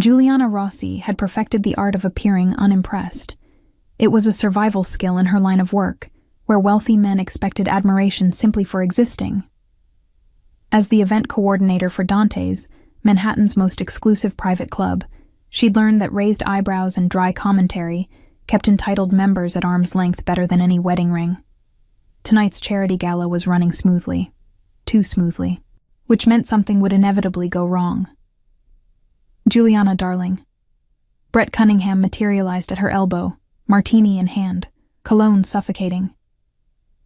Giuliana Rossi had perfected the art of appearing unimpressed. It was a survival skill in her line of work, where wealthy men expected admiration simply for existing. As the event coordinator for Dante's, Manhattan's most exclusive private club, she'd learned that raised eyebrows and dry commentary kept entitled members at arm's length better than any wedding ring. Tonight's charity gala was running smoothly. Too smoothly. Which meant something would inevitably go wrong. "Juliana, darling." Brett Cunningham materialized at her elbow, martini in hand, cologne suffocating.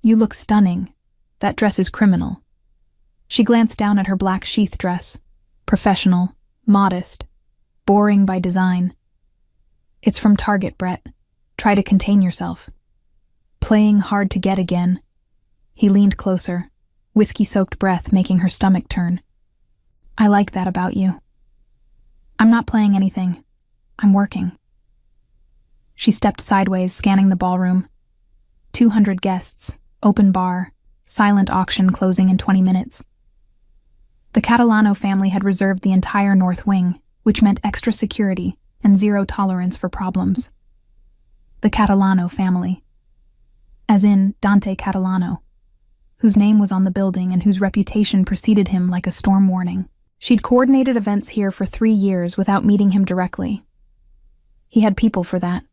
"You look stunning. That dress is criminal." She glanced down at her black sheath dress. Professional, modest, boring by design. "It's from Target, Brett. Try to contain yourself." Playing hard to get again. He leaned closer, whiskey-soaked breath making her stomach turn. "I like that about you." "I'm not playing anything. I'm working." She stepped sideways, scanning the ballroom. 200 guests, open bar, silent auction closing in 20 minutes. The Catalano family had reserved the entire north wing, which meant extra security and zero tolerance for problems. The Catalano family. As in Dante Catalano, whose name was on the building and whose reputation preceded him like a storm warning. She'd coordinated events here for 3 years without meeting him directly. He had people for that.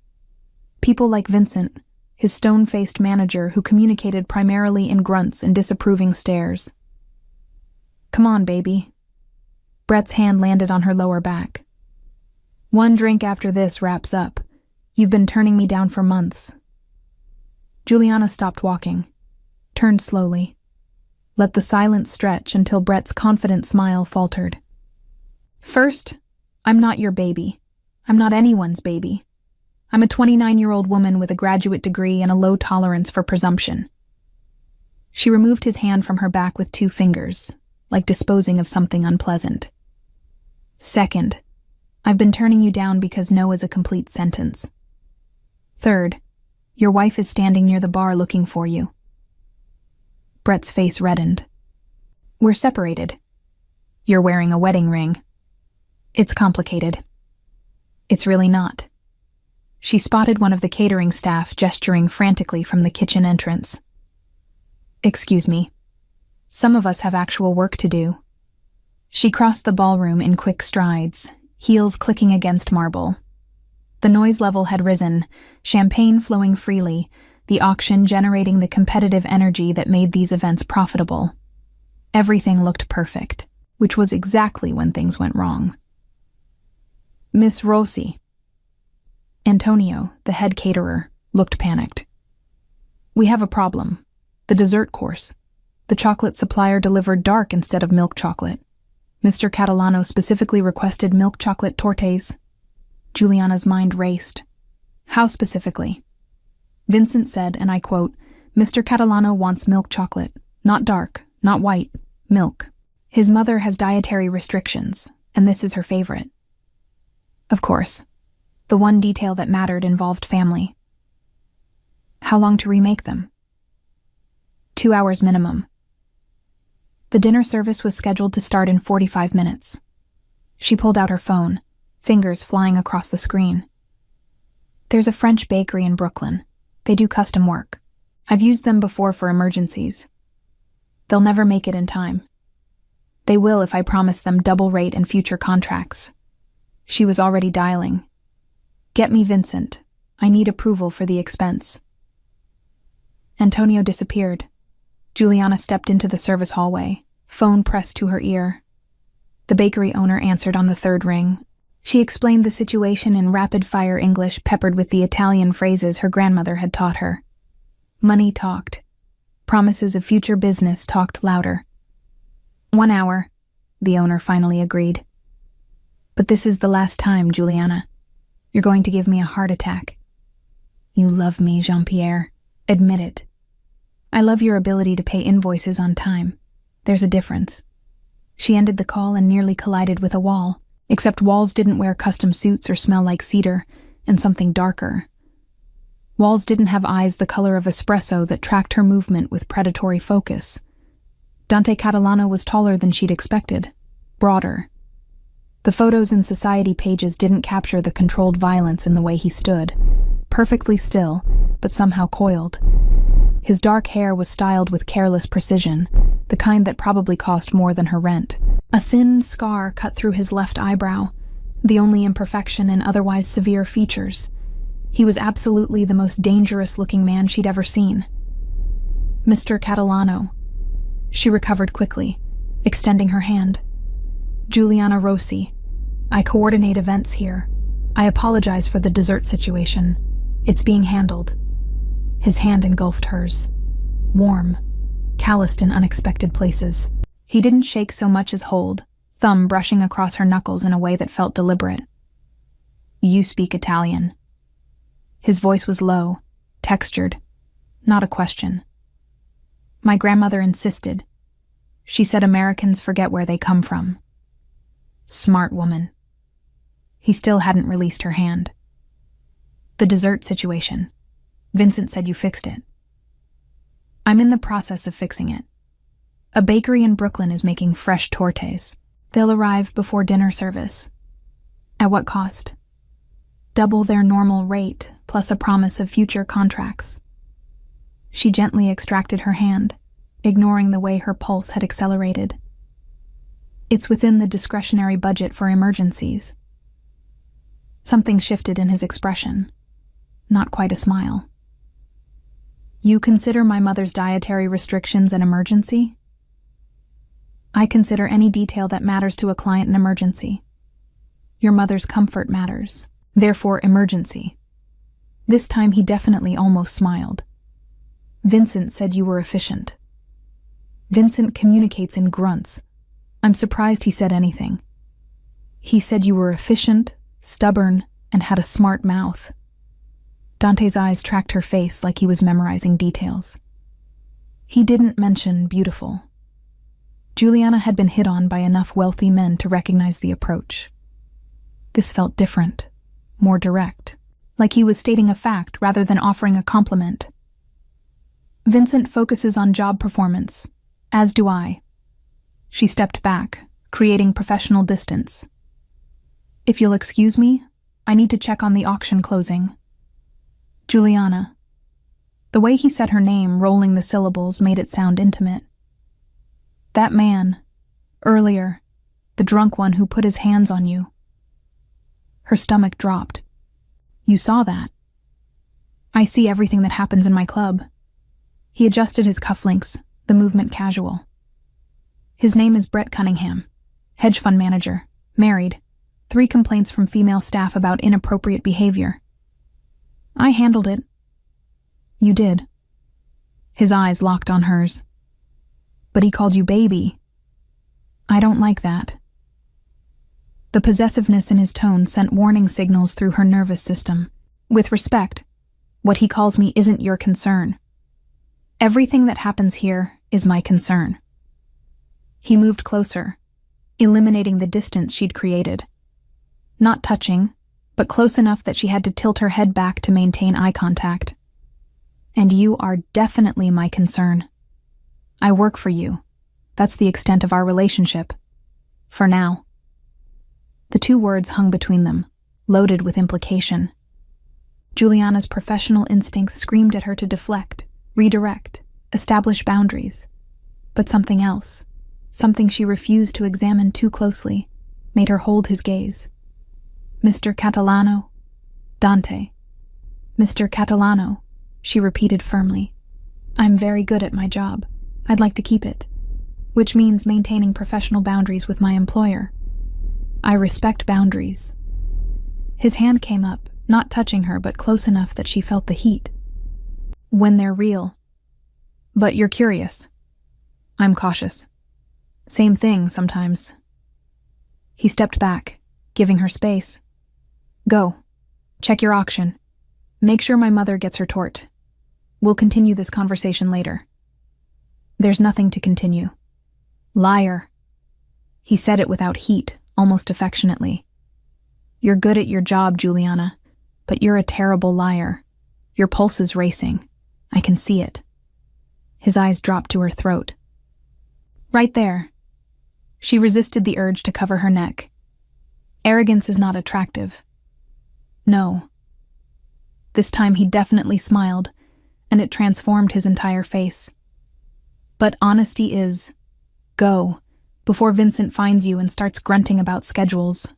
People like Vincent, his stone-faced manager who communicated primarily in grunts and disapproving stares. "Come on, baby." Brett's hand landed on her lower back. "One drink after this wraps up. You've been turning me down for months." Giuliana stopped walking, turned slowly, let the silence stretch until Brett's confident smile faltered. "First, I'm not your baby. I'm not anyone's baby. I'm a 29-year-old woman with a graduate degree and a low tolerance for presumption." She removed his hand from her back with 2 fingers, like disposing of something unpleasant. "Second, I've been turning you down because no is a complete sentence. Third, your wife is standing near the bar looking for you." Brett's face reddened. "We're separated. You're wearing a wedding ring. It's complicated." "It's really not." She spotted one of the catering staff gesturing frantically from the kitchen entrance. "Excuse me. Some of us have actual work to do." She crossed the ballroom in quick strides, heels clicking against marble. The noise level had risen, champagne flowing freely, the auction generating the competitive energy that made these events profitable. Everything looked perfect, which was exactly when things went wrong. "Miss Rossi." Antonio, the head caterer, looked panicked. "We have a problem. The dessert course. The chocolate supplier delivered dark instead of milk chocolate. Mr. Catalano specifically requested milk chocolate tortes." Giuliana's mind raced. "How specifically?" Vincent said, and I quote, "Mr. Catalano wants milk chocolate. Not dark, not white. Milk. His mother has dietary restrictions, and this is her favorite." Of course. The one detail that mattered involved family. "How long to remake them?" 2 hours minimum. The dinner service was scheduled to start in 45 minutes. She pulled out her phone, fingers flying across the screen. "There's a French bakery in Brooklyn. They do custom work. I've used them before for emergencies. They'll never make it in time. They will if I promise them double rate and future contracts." She was already dialing. "Get me Vincent. I need approval for the expense." Antonio disappeared. Giuliana stepped into the service hallway, phone pressed to her ear. The bakery owner answered on the 3rd ring. She explained the situation in rapid-fire English peppered with the Italian phrases her grandmother had taught her. Money talked. Promises of future business talked louder. 1 hour, the owner finally agreed. "But this is the last time, Giuliana. You're going to give me a heart attack." "You love me, Jean-Pierre. Admit it." "I love your ability to pay invoices on time. There's a difference." She ended the call and nearly collided with a wall, except walls didn't wear custom suits or smell like cedar, and something darker. Walls didn't have eyes the color of espresso that tracked her movement with predatory focus. Dante Catalano was taller than she'd expected, broader. The photos in society pages didn't capture the controlled violence in the way he stood, perfectly still, but somehow coiled. His dark hair was styled with careless precision, the kind that probably cost more than her rent. A thin scar cut through his left eyebrow, the only imperfection in otherwise severe features. He was absolutely the most dangerous-looking man she'd ever seen. Mr. Catalano. She recovered quickly, extending her hand. Giuliana Rossi. I coordinate events here. I apologize for the dessert situation. It's being handled. His hand engulfed hers. Warm, calloused in unexpected places. He didn't shake so much as hold, thumb brushing across her knuckles in a way that felt deliberate. You speak Italian. His voice was low, textured, not a question. My grandmother insisted. She said Americans forget where they come from. Smart woman. He still hadn't released her hand. The dessert situation. Vincent said you fixed it. I'm in the process of fixing it. A bakery in Brooklyn is making fresh tortes. They'll arrive before dinner service. At what cost? Double their normal rate, plus a promise of future contracts. She gently extracted her hand, ignoring the way her pulse had accelerated. It's within the discretionary budget for emergencies. Something shifted in his expression. Not quite a smile. You consider my mother's dietary restrictions an emergency? I consider any detail that matters to a client an emergency. Your mother's comfort matters, therefore emergency. This time he definitely almost smiled. Vincent said you were efficient. Vincent communicates in grunts. I'm surprised he said anything. He said you were efficient, stubborn, and had a smart mouth. Dante's eyes tracked her face like he was memorizing details. He didn't mention beautiful. Giuliana had been hit on by enough wealthy men to recognize the approach. This felt different, more direct, like he was stating a fact rather than offering a compliment. Vincent focuses on job performance, as do I. She stepped back, creating professional distance. If you'll excuse me, I need to check on the auction closing. Giuliana. The way he said her name, rolling the syllables, made it sound intimate. That man, earlier, the drunk one who put his hands on you. Her stomach dropped. You saw that. I see everything that happens in my club. He adjusted his cufflinks, the movement casual. His name is Brett Cunningham, hedge fund manager, married, 3 complaints from female staff about inappropriate behavior. I handled it. You did. His eyes locked on hers. But he called you baby. I don't like that. The possessiveness in his tone sent warning signals through her nervous system. With respect, what he calls me isn't your concern. Everything that happens here is my concern. He moved closer, eliminating the distance she'd created. Not touching, but close enough that she had to tilt her head back to maintain eye contact. And you are definitely my concern. I work for you. That's the extent of our relationship. For now. The 2 words hung between them, loaded with implication. Giuliana's professional instincts screamed at her to deflect, redirect, establish boundaries. But something else, something she refused to examine too closely, made her hold his gaze. Mr. Catalano. Dante. Mr. Catalano, she repeated firmly. I'm very good at my job. I'd like to keep it, which means maintaining professional boundaries with my employer. I respect boundaries. His hand came up, not touching her but close enough that she felt the heat. When they're real. But you're curious. I'm cautious. Same thing sometimes. He stepped back, giving her space. Go. Check your auction. Make sure my mother gets her tort. We'll continue this conversation later. There's nothing to continue. Liar. He said it without heat, almost affectionately. You're good at your job, Giuliana, but you're a terrible liar. Your pulse is racing. I can see it. His eyes dropped to her throat. Right there. She resisted the urge to cover her neck. Arrogance is not attractive. No. This time he definitely smiled, and it transformed his entire face. But honesty is. Go, before Vincent finds you and starts grunting about schedules.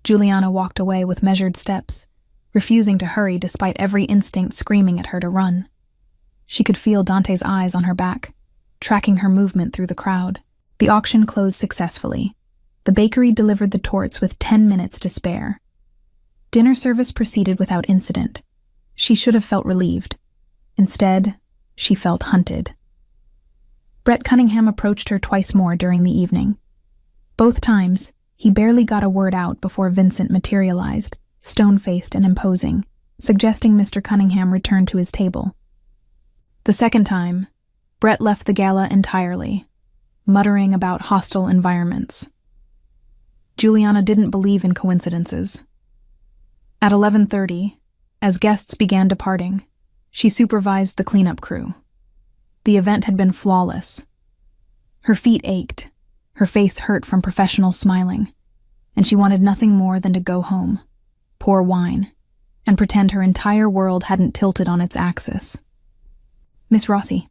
Juliana walked away with measured steps, refusing to hurry despite every instinct screaming at her to run. She could feel Dante's eyes on her back, tracking her movement through the crowd. The auction closed successfully. The bakery delivered the torts with 10 minutes to spare. Dinner service proceeded without incident. She should have felt relieved. Instead, she felt hunted. Brett Cunningham approached her twice more during the evening. Both times, he barely got a word out before Vincent materialized, stone-faced and imposing, suggesting Mr. Cunningham return to his table. The second time, Brett left the gala entirely, muttering about hostile environments. Juliana didn't believe in coincidences. At 11:30, as guests began departing, she supervised the cleanup crew. The event had been flawless. Her feet ached, her face hurt from professional smiling, and she wanted nothing more than to go home, pour wine, and pretend her entire world hadn't tilted on its axis. Miss Rossi.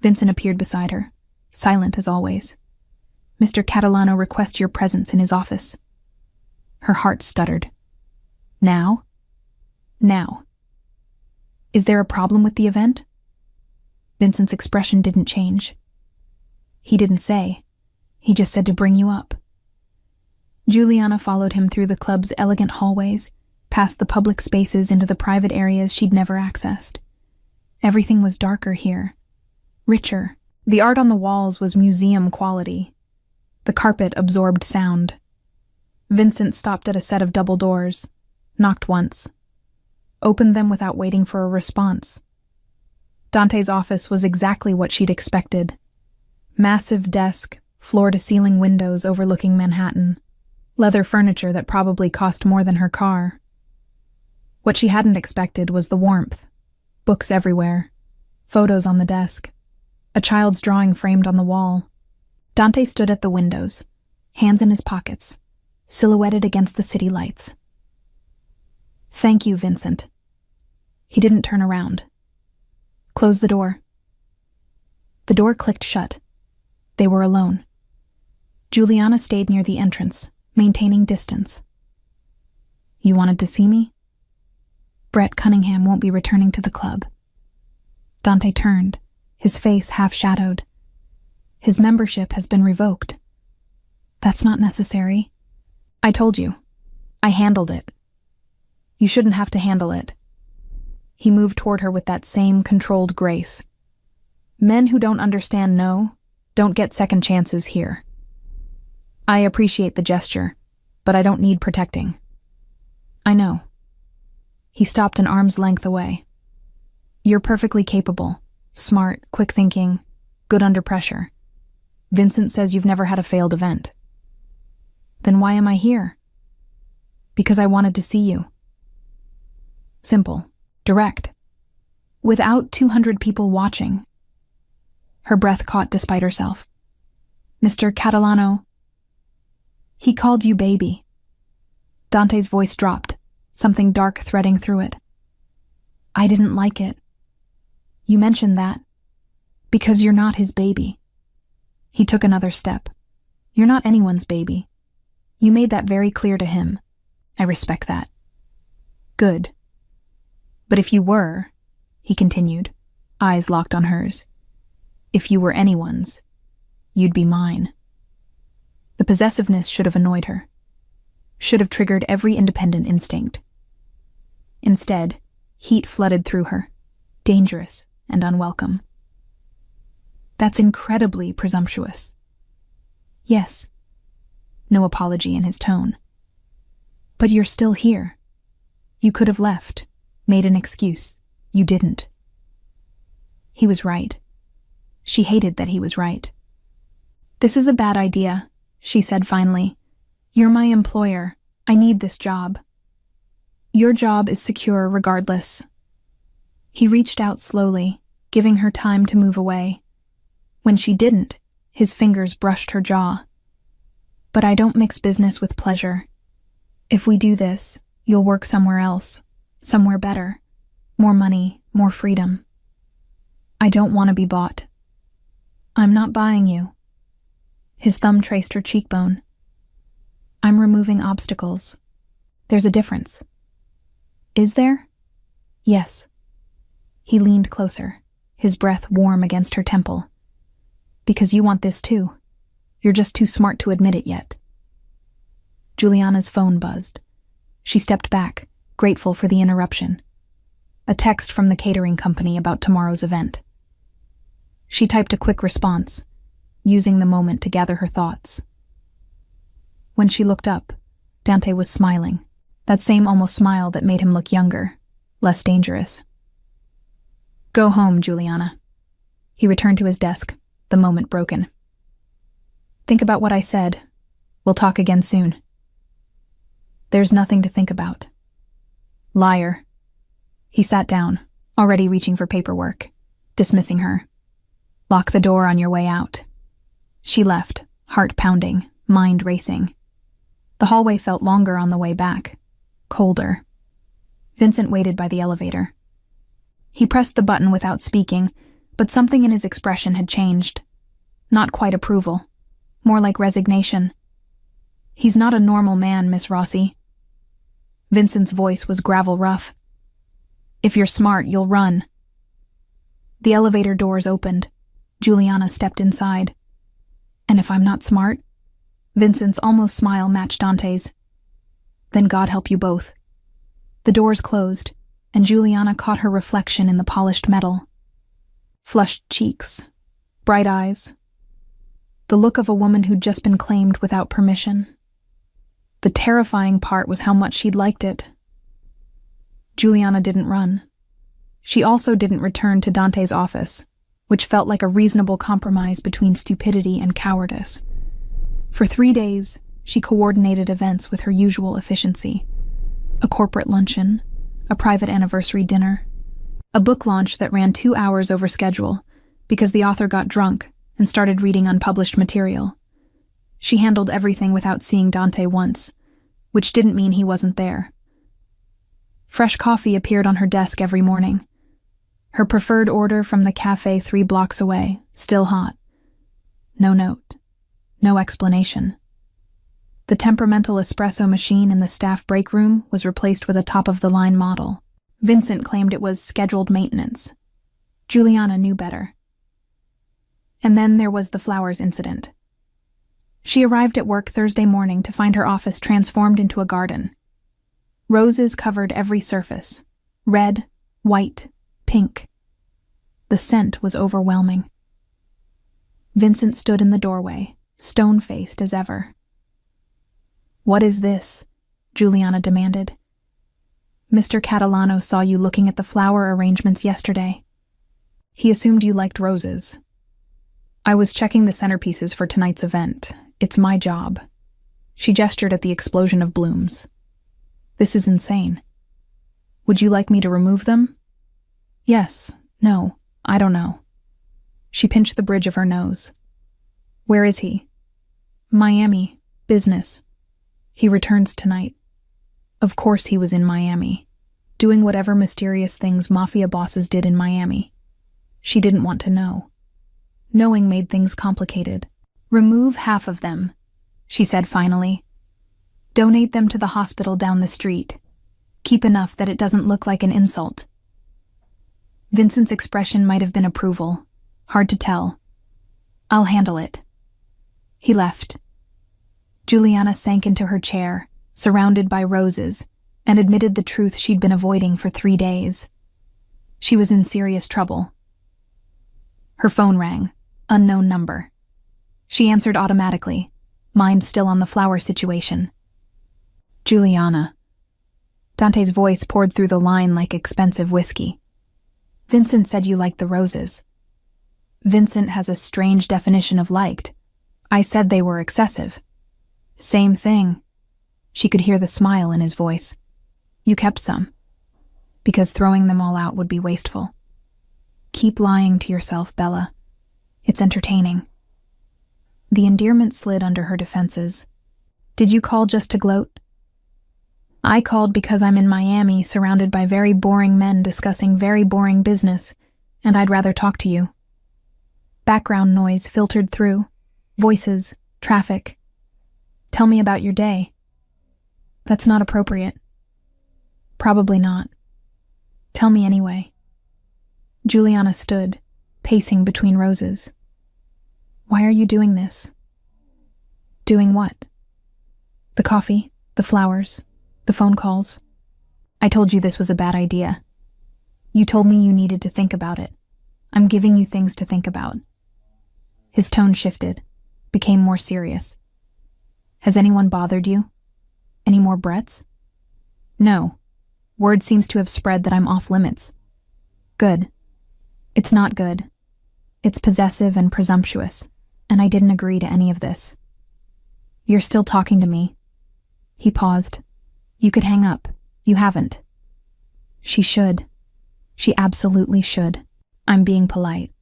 Vincent appeared beside her, silent as always. Mr. Catalano requests your presence in his office. Her heart stuttered. Now? Now. Is there a problem with the event? Vincent's expression didn't change. He didn't say. He just said to bring you up. Juliana followed him through the club's elegant hallways, past the public spaces into the private areas she'd never accessed. Everything was darker here, richer. The art on the walls was museum quality. The carpet absorbed sound. Vincent stopped at a set of double doors, knocked once, opened them without waiting for a response. Dante's office was exactly what she'd expected. Massive desk, floor-to-ceiling windows overlooking Manhattan, leather furniture that probably cost more than her car. What she hadn't expected was the warmth. Books everywhere, photos on the desk, a child's drawing framed on the wall. Dante stood at the windows, hands in his pockets, silhouetted against the city lights. Thank you, Vincent. He didn't turn around. Close the door. The door clicked shut. They were alone. Juliana stayed near the entrance, maintaining distance. You wanted to see me? Brett Cunningham won't be returning to the club. Dante turned, his face half-shadowed. His membership has been revoked. That's not necessary. I told you. I handled it. You shouldn't have to handle it. He moved toward her with that same controlled grace. Men who don't understand no, don't get second chances here. I appreciate the gesture, but I don't need protecting. I know. He stopped an arm's length away. You're perfectly capable, smart, quick-thinking, good under pressure. Vincent says you've never had a failed event. Then why am I here? Because I wanted to see you. Simple, direct. Without 200 people watching. Her breath caught despite herself. Mr. Catalano. He called you baby. Dante's voice dropped, something dark threading through it. I didn't like it. You mentioned that. Because you're not his baby. He took another step. You're not anyone's baby. You made that very clear to him. I respect that. Good. But if you were, he continued, eyes locked on hers, if you were anyone's, you'd be mine. The possessiveness should have annoyed her, should have triggered every independent instinct. Instead, heat flooded through her, dangerous and unwelcome. That's incredibly presumptuous. Yes. No apology in his tone. But you're still here. You could have left, made an excuse. You didn't. He was right. She hated that he was right. This is a bad idea, she said finally. You're my employer. I need this job. Your job is secure regardless. He reached out slowly, giving her time to move away. When she didn't, his fingers brushed her jaw. But I don't mix business with pleasure. If we do this, you'll work somewhere else, somewhere better. More money, more freedom. I don't want to be bought. I'm not buying you. His thumb traced her cheekbone. I'm removing obstacles. There's a difference. Is there? Yes. He leaned closer, his breath warm against her temple. Because you want this too. You're just too smart to admit it yet. Juliana's phone buzzed. She stepped back, grateful for the interruption. A text from the catering company about tomorrow's event. She typed a quick response, using the moment to gather her thoughts. When she looked up, Dante was smiling, that same almost smile that made him look younger, less dangerous. Go home, Juliana. He returned to his desk, the moment broken. Think about what I said. We'll talk again soon. There's nothing to think about. Liar. He sat down, already reaching for paperwork, dismissing her. Lock the door on your way out. She left, heart pounding, mind racing. The hallway felt longer on the way back, colder. Vincent waited by the elevator. He pressed the button without speaking, but something in his expression had changed. Not quite approval, more like resignation. He's not a normal man, Miss Rossi. Vincent's voice was gravel rough. If you're smart, you'll run. The elevator doors opened. Juliana stepped inside. And if I'm not smart? Vincent's almost smile matched Dante's. Then God help you both. The doors closed, and Juliana caught her reflection in the polished metal. Flushed cheeks, bright eyes. The look of a woman who'd just been claimed without permission. The terrifying part was how much she'd liked it. Juliana didn't run. She also didn't return to Dante's office, which felt like a reasonable compromise between stupidity and cowardice. For 3 days, she coordinated events with her usual efficiency. A corporate luncheon, a private anniversary dinner, a book launch that ran 2 hours over schedule because the author got drunk and started reading unpublished material. She handled everything without seeing Dante once, which didn't mean he wasn't there. Fresh coffee appeared on her desk every morning. Her preferred order from the cafe 3 blocks away, still hot. No note. No explanation. The temperamental espresso machine in the staff break room was replaced with a top-of-the-line model. Vincent claimed it was scheduled maintenance. Juliana knew better. And then there was the flowers incident. She arrived at work Thursday morning to find her office transformed into a garden. Roses covered every surface. Red, white, pink. The scent was overwhelming. Vincent stood in the doorway, stone-faced as ever. "What is this?" Juliana demanded. "Mr. Catalano saw you looking at the flower arrangements yesterday. He assumed you liked roses. I was checking the centerpieces for tonight's event. It's my job." She gestured at the explosion of blooms. "This is insane. Would you like me to remove them?" "Yes. No. I don't know." She pinched the bridge of her nose. "Where is he?" "Miami. Business. He returns tonight." Of course he was in Miami, doing whatever mysterious things mafia bosses did in Miami. She didn't want to know. Knowing made things complicated. "Remove half of them," she said finally. "Donate them to the hospital down the street. Keep enough that it doesn't look like an insult." Vincent's expression might have been approval. Hard to tell. "I'll handle it." He left. Juliana sank into her chair, surrounded by roses, and admitted the truth she'd been avoiding for 3 days. She was in serious trouble. Her phone rang. Unknown number. She answered automatically, mind still on the flower situation. "Juliana." Dante's voice poured through the line like expensive whiskey. "Vincent said you liked the roses." "Vincent has a strange definition of liked. I said they were excessive." "Same thing." She could hear the smile in his voice. "You kept some." "Because throwing them all out would be wasteful." "Keep lying to yourself, Bella. It's entertaining." The endearment slid under her defenses. Did you call just to gloat? I called because I'm in Miami, surrounded by very boring men discussing very boring business, and I'd rather talk to you. Background noise filtered through. Voices, traffic. Tell me about your day. That's not appropriate. Probably not. Tell me anyway. Juliana stood, pacing between roses. Why are you doing this? Doing what? The coffee, the flowers, the phone calls. I told you this was a bad idea. You told me you needed to think about it. I'm giving you things to think about. His tone shifted, became more serious. Has anyone bothered you? Any more Bretts? No. Word seems to have spread that I'm off limits. Good. It's not good. It's possessive and presumptuous, and I didn't agree to any of this. You're still talking to me. He paused. You could hang up. You haven't. She should. She absolutely should. I'm being polite.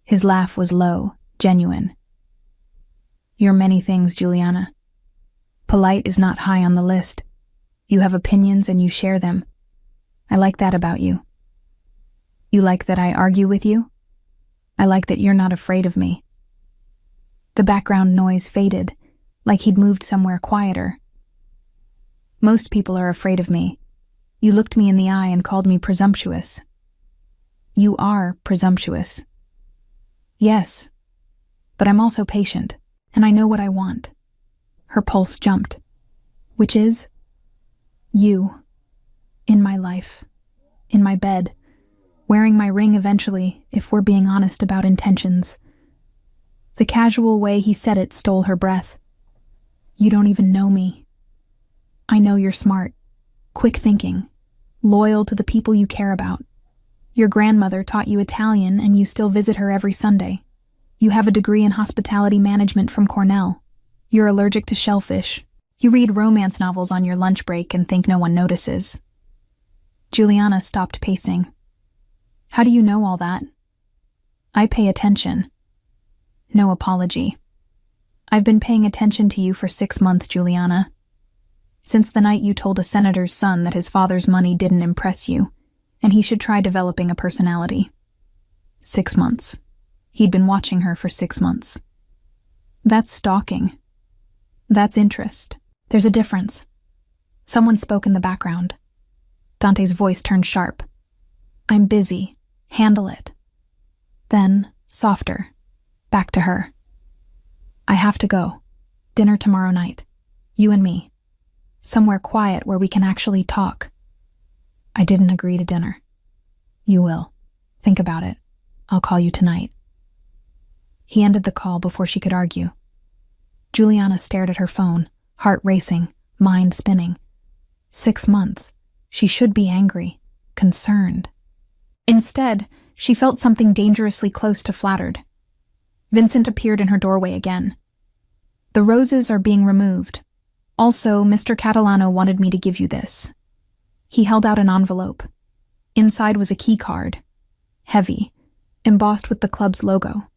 His laugh was low, genuine. You're many things, Juliana. Polite is not high on the list. You have opinions and you share them. I like that about you. You like that I argue with you? I like that you're not afraid of me. The background noise faded, like he'd moved somewhere quieter. Most people are afraid of me. You looked me in the eye and called me presumptuous. You are presumptuous. Yes, but I'm also patient, and I know what I want. Her pulse jumped. Which is? You. In my life. In my bed. Wearing my ring eventually, if we're being honest about intentions. The casual way he said it stole her breath. You don't even know me. I know you're smart, quick thinking, loyal to the people you care about. Your grandmother taught you Italian and you still visit her every Sunday. You have a degree in hospitality management from Cornell. You're allergic to shellfish. You read romance novels on your lunch break and think no one notices. Juliana stopped pacing. How do you know all that? I pay attention. No apology. I've been paying attention to you for 6 months, Juliana. Since the night you told a senator's son that his father's money didn't impress you, and he should try developing a personality. 6 months. He'd been watching her for 6 months. That's stalking. That's interest. There's a difference. Someone spoke in the background. Dante's voice turned sharp. I'm busy. Handle it. Then, softer. Back to her. I have to go. Dinner tomorrow night. You and me. Somewhere quiet where we can actually talk. I didn't agree to dinner. You will. Think about it. I'll call you tonight. He ended the call before she could argue. Juliana stared at her phone, heart racing, mind spinning. 6 months. She should be angry, concerned. Instead, she felt something dangerously close to flattered. Vincent appeared in her doorway again. The roses are being removed. Also, Mr. Catalano wanted me to give you this. He held out an envelope. Inside was a key card. Heavy, embossed with the club's logo.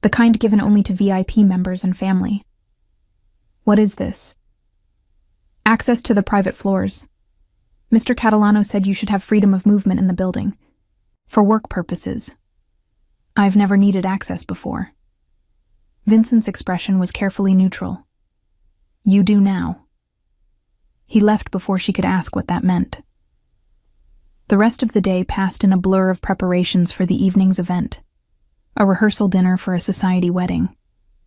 The kind given only to VIP members and family. What is this? Access to the private floors. Mr. Catalano said you should have freedom of movement in the building. For work purposes. I've never needed access before. Vincent's expression was carefully neutral. You do now. He left before she could ask what that meant. The rest of the day passed in a blur of preparations for the evening's event. A rehearsal dinner for a society wedding.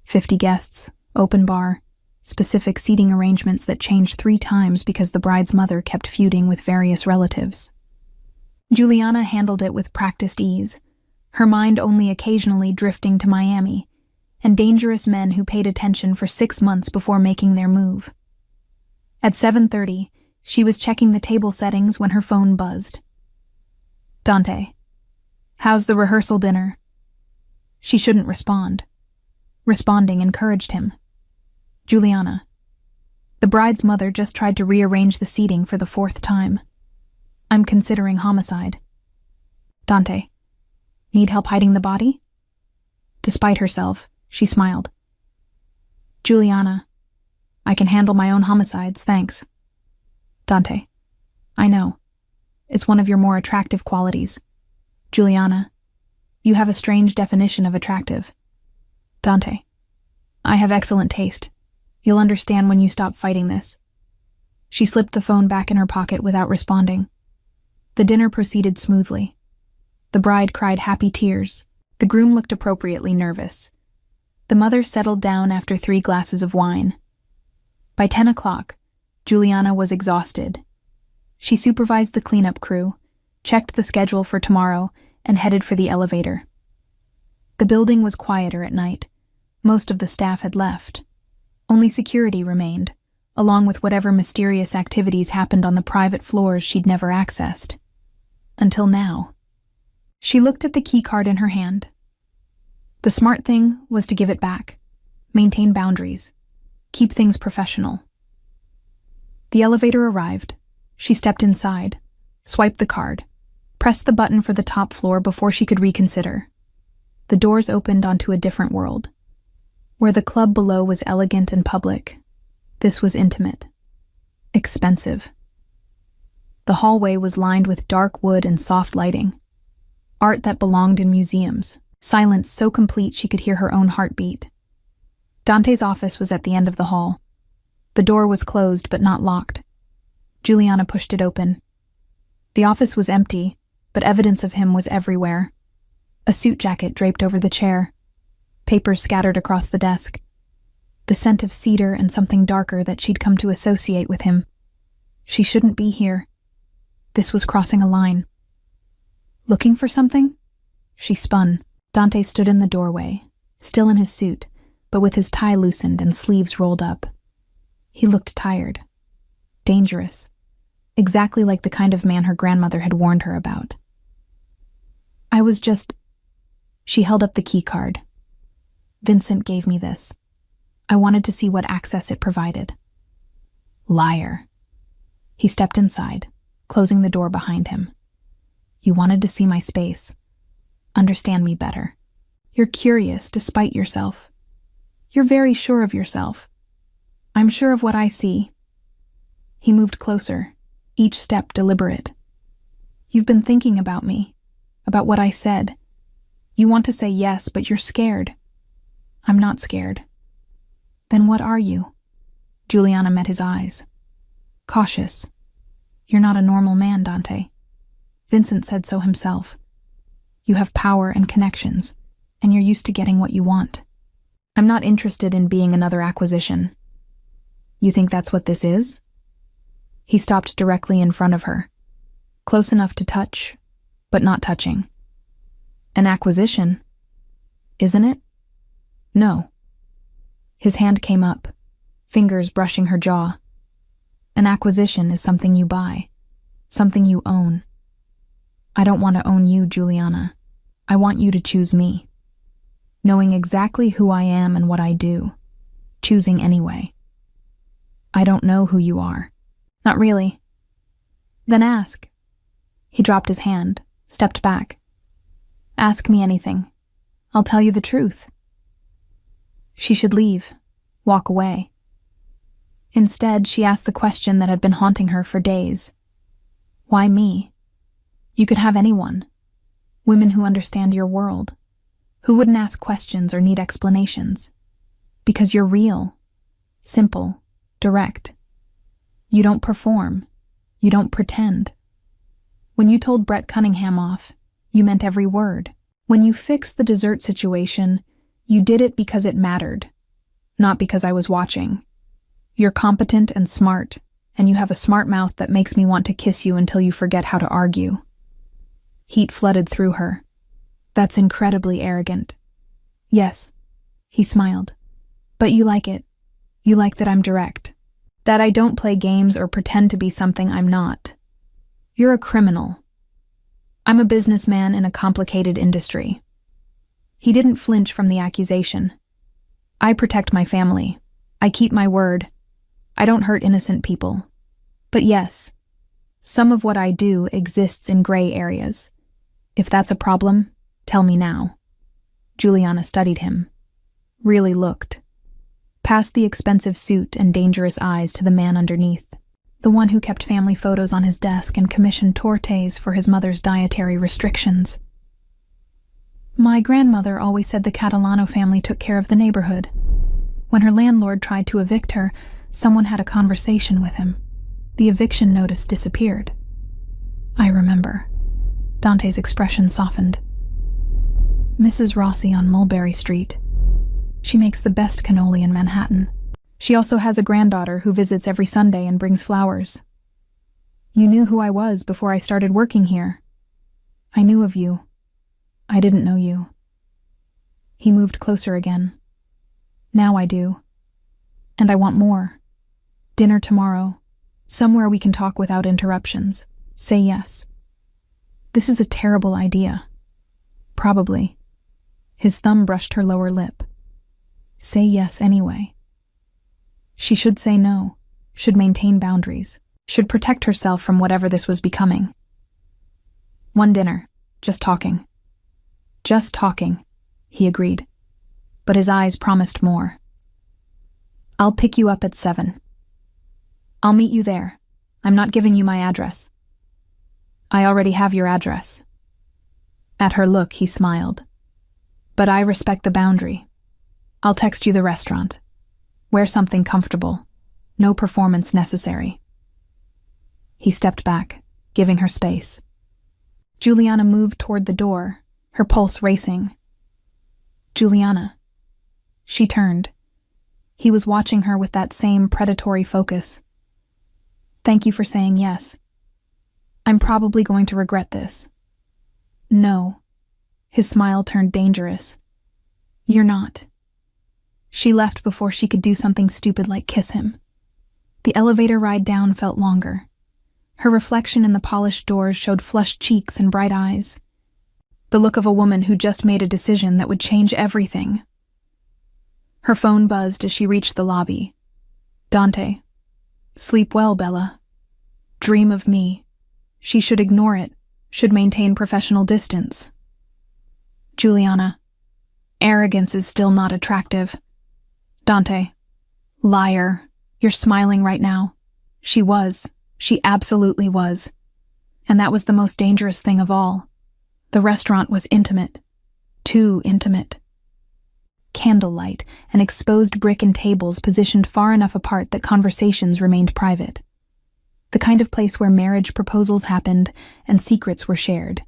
50 guests, open bar, specific seating arrangements that changed 3 times because the bride's mother kept feuding with various relatives. Juliana handled it with practiced ease, her mind only occasionally drifting to Miami, and dangerous men who paid attention for 6 months before making their move. At 7:30, she was checking the table settings when her phone buzzed. Dante. How's the rehearsal dinner? She shouldn't respond. Responding encouraged him. Juliana. The bride's mother just tried to rearrange the seating for the 4th time. I'm considering homicide. Dante. Need help hiding the body? Despite herself, she smiled. Juliana. I can handle my own homicides, thanks. Dante. I know. It's one of your more attractive qualities. Juliana. You have a strange definition of attractive. Dante. I have excellent taste. You'll understand when you stop fighting this. She slipped the phone back in her pocket without responding. The dinner proceeded smoothly. The bride cried happy tears. The groom looked appropriately nervous. The mother settled down after 3 glasses of wine. By 10 o'clock, Juliana was exhausted. She supervised the cleanup crew, checked the schedule for tomorrow, and headed for the elevator. The building was quieter at night. Most of the staff had left. Only security remained, along with whatever mysterious activities happened on the private floors she'd never accessed. Until now. She looked at the key card in her hand. The smart thing was to give it back, maintain boundaries, keep things professional. The elevator arrived. She stepped inside, swiped the card, pressed the button for the top floor before she could reconsider. The doors opened onto a different world. Where the club below was elegant and public, this was intimate, expensive. The hallway was lined with dark wood and soft lighting, art that belonged in museums, silence so complete she could hear her own heartbeat. Dante's office was at the end of the hall. The door was closed but not locked. Juliana pushed it open. The office was empty, but evidence of him was everywhere. A suit jacket draped over the chair. Papers scattered across the desk. The scent of cedar and something darker that she'd come to associate with him. She shouldn't be here. This was crossing a line. Looking for something? She spun. Dante stood in the doorway, still in his suit, but with his tie loosened and sleeves rolled up. He looked tired. Dangerous. Exactly like the kind of man her grandmother had warned her about. I was just... She held up the key card. Vincent gave me this. I wanted to see what access it provided. Liar. He stepped inside, closing the door behind him. You wanted to see my space. Understand me better. You're curious despite yourself. You're very sure of yourself. I'm sure of what I see. He moved closer, each step deliberate. You've been thinking about me, about what I said. You want to say yes, but you're scared. I'm not scared. Then what are you? Juliana met his eyes. Cautious. You're not a normal man, Dante. Vincent said so himself. You have power and connections, and you're used to getting what you want. I'm not interested in being another acquisition. You think that's what this is? He stopped directly in front of her, close enough to touch, but not touching. An acquisition? Isn't it? No. His hand came up, fingers brushing her jaw. An acquisition is something you buy, something you own. I don't want to own you, Juliana. I want you to choose me. Knowing exactly who I am and what I do. Choosing anyway. I don't know who you are. Not really. Then ask. He dropped his hand, stepped back. Ask me anything. I'll tell you the truth. She should leave, walk away. Instead, she asked the question that had been haunting her for days. Why me? You could have anyone. Women who understand your world, who wouldn't ask questions or need explanations. Because you're real, simple, direct. You don't perform. You don't pretend. When you told Brett Cunningham off, you meant every word. When you fixed the dessert situation, you did it because it mattered, not because I was watching. You're competent and smart, and you have a smart mouth that makes me want to kiss you until you forget how to argue. Heat flooded through her. That's incredibly arrogant. Yes, he smiled. But you like it. You like that I'm direct. That I don't play games or pretend to be something I'm not. You're a criminal. I'm a businessman in a complicated industry. He didn't flinch from the accusation. I protect my family. I keep my word. I don't hurt innocent people. But yes, some of what I do exists in gray areas. If that's a problem, tell me now. Juliana studied him. Really looked. past the expensive suit and dangerous eyes to the man underneath, the one who kept family photos on his desk and commissioned tortes for his mother's dietary restrictions. My grandmother always said the Catalano family took care of the neighborhood. When her landlord tried to evict her, someone had a conversation with him. The eviction notice disappeared. I remember. Dante's expression softened. Mrs. Rossi on Mulberry Street. She makes the best cannoli in Manhattan. She also has a granddaughter who visits every Sunday and brings flowers. You knew who I was before I started working here. I knew of you. I didn't know you. He moved closer again. Now I do. And I want more. Dinner tomorrow. Somewhere we can talk without interruptions. Say yes. This is a terrible idea. Probably. His thumb brushed her lower lip. Say yes anyway. She should say no, should maintain boundaries, should protect herself from whatever this was becoming. One dinner, just talking. Just talking, he agreed. But his eyes promised more. I'll pick you up at 7. I'll meet you there. I'm not giving you my address. I already have your address. At her look, he smiled. But I respect the boundary. I'll text you the restaurant. Wear something comfortable. No performance necessary. He stepped back, giving her space. Juliana moved toward the door, her pulse racing. Juliana. She turned. He was watching her with that same predatory focus. Thank you for saying yes. I'm probably going to regret this. No. His smile turned dangerous. You're not. She left before she could do something stupid like kiss him. The elevator ride down felt longer. Her reflection in the polished doors showed flushed cheeks and bright eyes. The look of a woman who just made a decision that would change everything. Her phone buzzed as she reached the lobby. Dante. Sleep well, Bella. Dream of me. She should ignore it, should maintain professional distance. Juliana. Arrogance is still not attractive. Dante. Liar. You're smiling right now. She was. She absolutely was. And that was the most dangerous thing of all. The restaurant was intimate. Too intimate. Candlelight and exposed brick and tables positioned far enough apart that conversations remained private. The kind of place where marriage proposals happened and secrets were shared.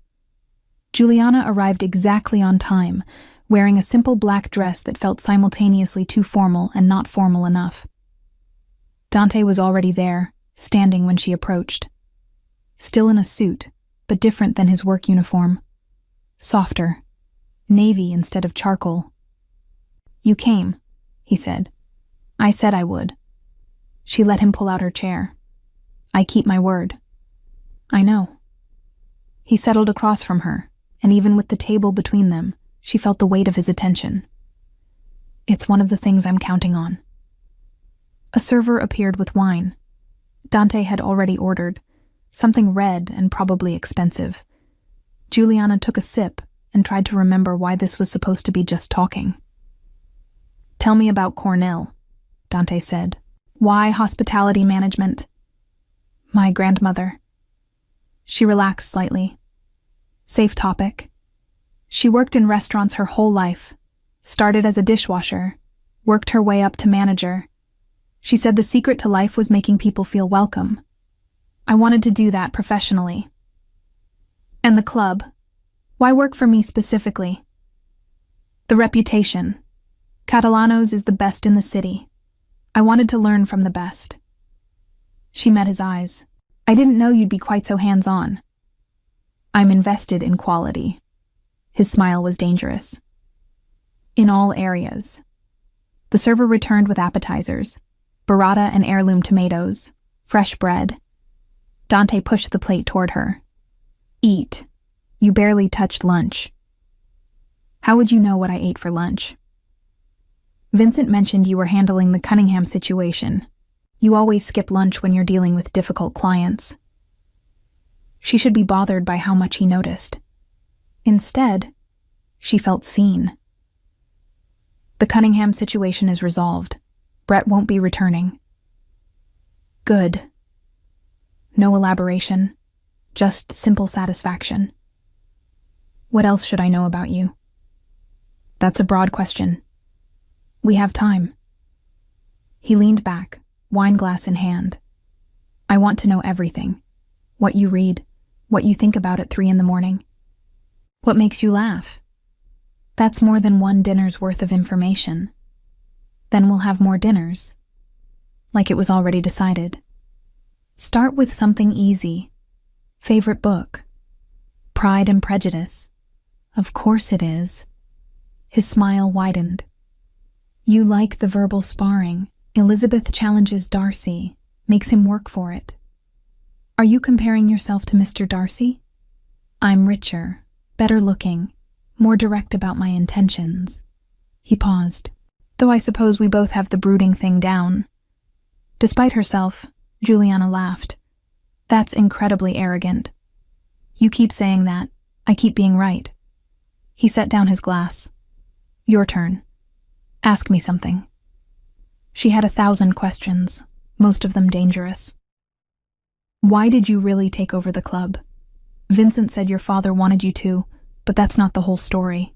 Juliana arrived exactly on time, wearing a simple black dress that felt simultaneously too formal and not formal enough. Dante was already there, standing when she approached. Still in a suit, but different than his work uniform. Softer. Navy instead of charcoal. You came, he said. I said I would. She let him pull out her chair. I keep my word. I know. He settled across from her, and even with the table between them, she felt the weight of his attention. It's one of the things I'm counting on. A server appeared with wine. Dante had already ordered, something red and probably expensive. Juliana took a sip and tried to remember why this was supposed to be just talking. Tell me about Cornell, Dante said. Why hospitality management? My grandmother. She relaxed slightly. Safe topic. She worked in restaurants her whole life, started as a dishwasher, worked her way up to manager. She said the secret to life was making people feel welcome. I wanted to do that professionally. And the club. Why work for me specifically? The reputation. Catalanos is the best in the city. I wanted to learn from the best. She met his eyes. I didn't know you'd be quite so hands-on. I'm invested in quality. His smile was dangerous. In all areas. The server returned with appetizers, burrata and heirloom tomatoes, fresh bread. Dante pushed the plate toward her. Eat. You barely touched lunch. How would you know what I ate for lunch? Vincent mentioned you were handling the Cunningham situation. You always skip lunch when you're dealing with difficult clients. She should be bothered by how much he noticed. Instead, she felt seen. The Cunningham situation is resolved. Brett won't be returning. Good. No elaboration, just simple satisfaction. What else should I know about you? That's a broad question. We have time. He leaned back, wineglass in hand. I want to know everything. What you read, what you think about at 3 a.m. What makes you laugh? That's more than one dinner's worth of information. Then we'll have more dinners. Like it was already decided. Start with something easy. Favorite book? Pride and Prejudice. Of course it is. His smile widened. You like the verbal sparring. Elizabeth challenges Darcy, makes him work for it. Are you comparing yourself to Mr. Darcy? I'm richer, better looking, more direct about my intentions. He paused. Though I suppose we both have the brooding thing down. Despite herself, Juliana laughed. That's incredibly arrogant. You keep saying that. I keep being right. He set down his glass. Your turn. Ask me something. She had 1,000 questions, most of them dangerous. Why did you really take over the club? Vincent said your father wanted you to, but that's not the whole story.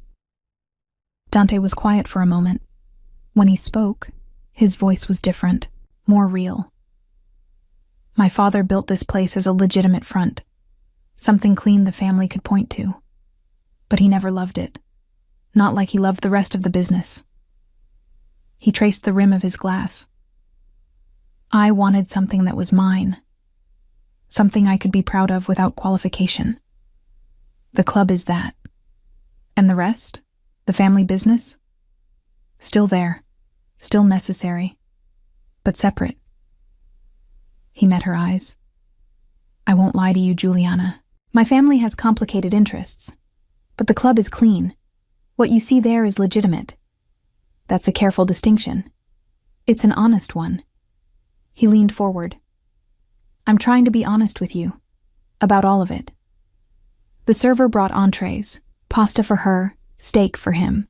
Dante was quiet for a moment. When he spoke, his voice was different, more real. My father built this place as a legitimate front, something clean the family could point to. But he never loved it, not like he loved the rest of the business. He traced the rim of his glass. I wanted something that was mine, something I could be proud of without qualification. The club is that. And the rest? The family business? Still there, still necessary, but separate. He met her eyes. I won't lie to you, Juliana. My family has complicated interests, but the club is clean. What you see there is legitimate. That's a careful distinction. It's an honest one. He leaned forward. I'm trying to be honest with you, about all of it. The server brought entrees, pasta for her, steak for him.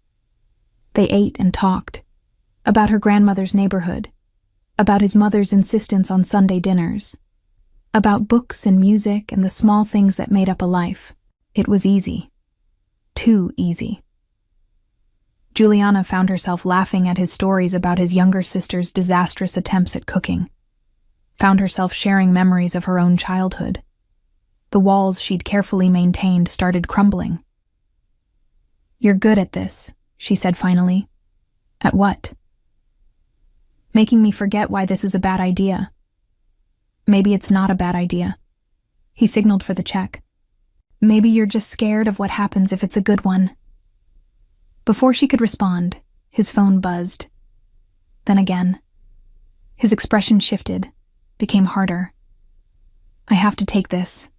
They ate and talked, about her grandmother's neighborhood, about his mother's insistence on Sunday dinners, about books and music and the small things that made up a life. It was easy. Too easy. Juliana found herself laughing at his stories about his younger sister's disastrous attempts at cooking. Found herself sharing memories of her own childhood. The walls she'd carefully maintained started crumbling. You're good at this, she said finally. At what? Making me forget why this is a bad idea. Maybe it's not a bad idea. He signaled for the check. Maybe you're just scared of what happens if it's a good one. Before she could respond, his phone buzzed. Then again. His expression shifted, became harder. I have to take this.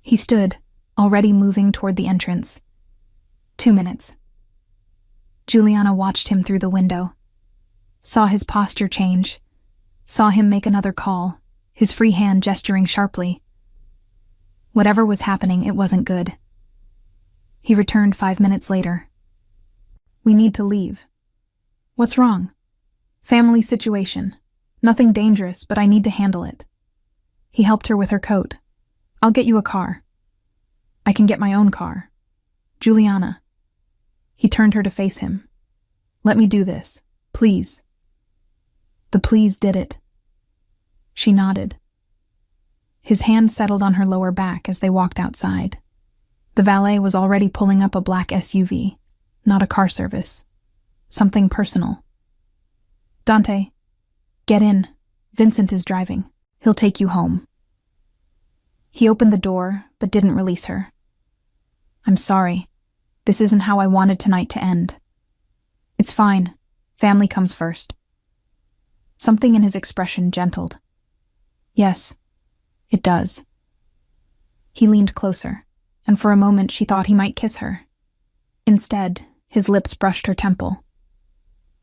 He stood, already moving toward the entrance. 2 minutes. Juliana watched him through the window. Saw his posture change. Saw him make another call, his free hand gesturing sharply. Whatever was happening, it wasn't good. He returned 5 minutes later. We need to leave. What's wrong? Family situation. Nothing dangerous, but I need to handle it. He helped her with her coat. I'll get you a car. I can get my own car. Juliana. He turned her to face him. Let me do this, please. The please did it. She nodded. His hand settled on her lower back as they walked outside. The valet was already pulling up a black SUV, not a car service. Something personal. Dante, get in. Vincent is driving. He'll take you home. He opened the door, but didn't release her. I'm sorry. This isn't how I wanted tonight to end. It's fine. Family comes first. Something in his expression gentled. Yes, it does. He leaned closer, and for a moment she thought he might kiss her. Instead, his lips brushed her temple.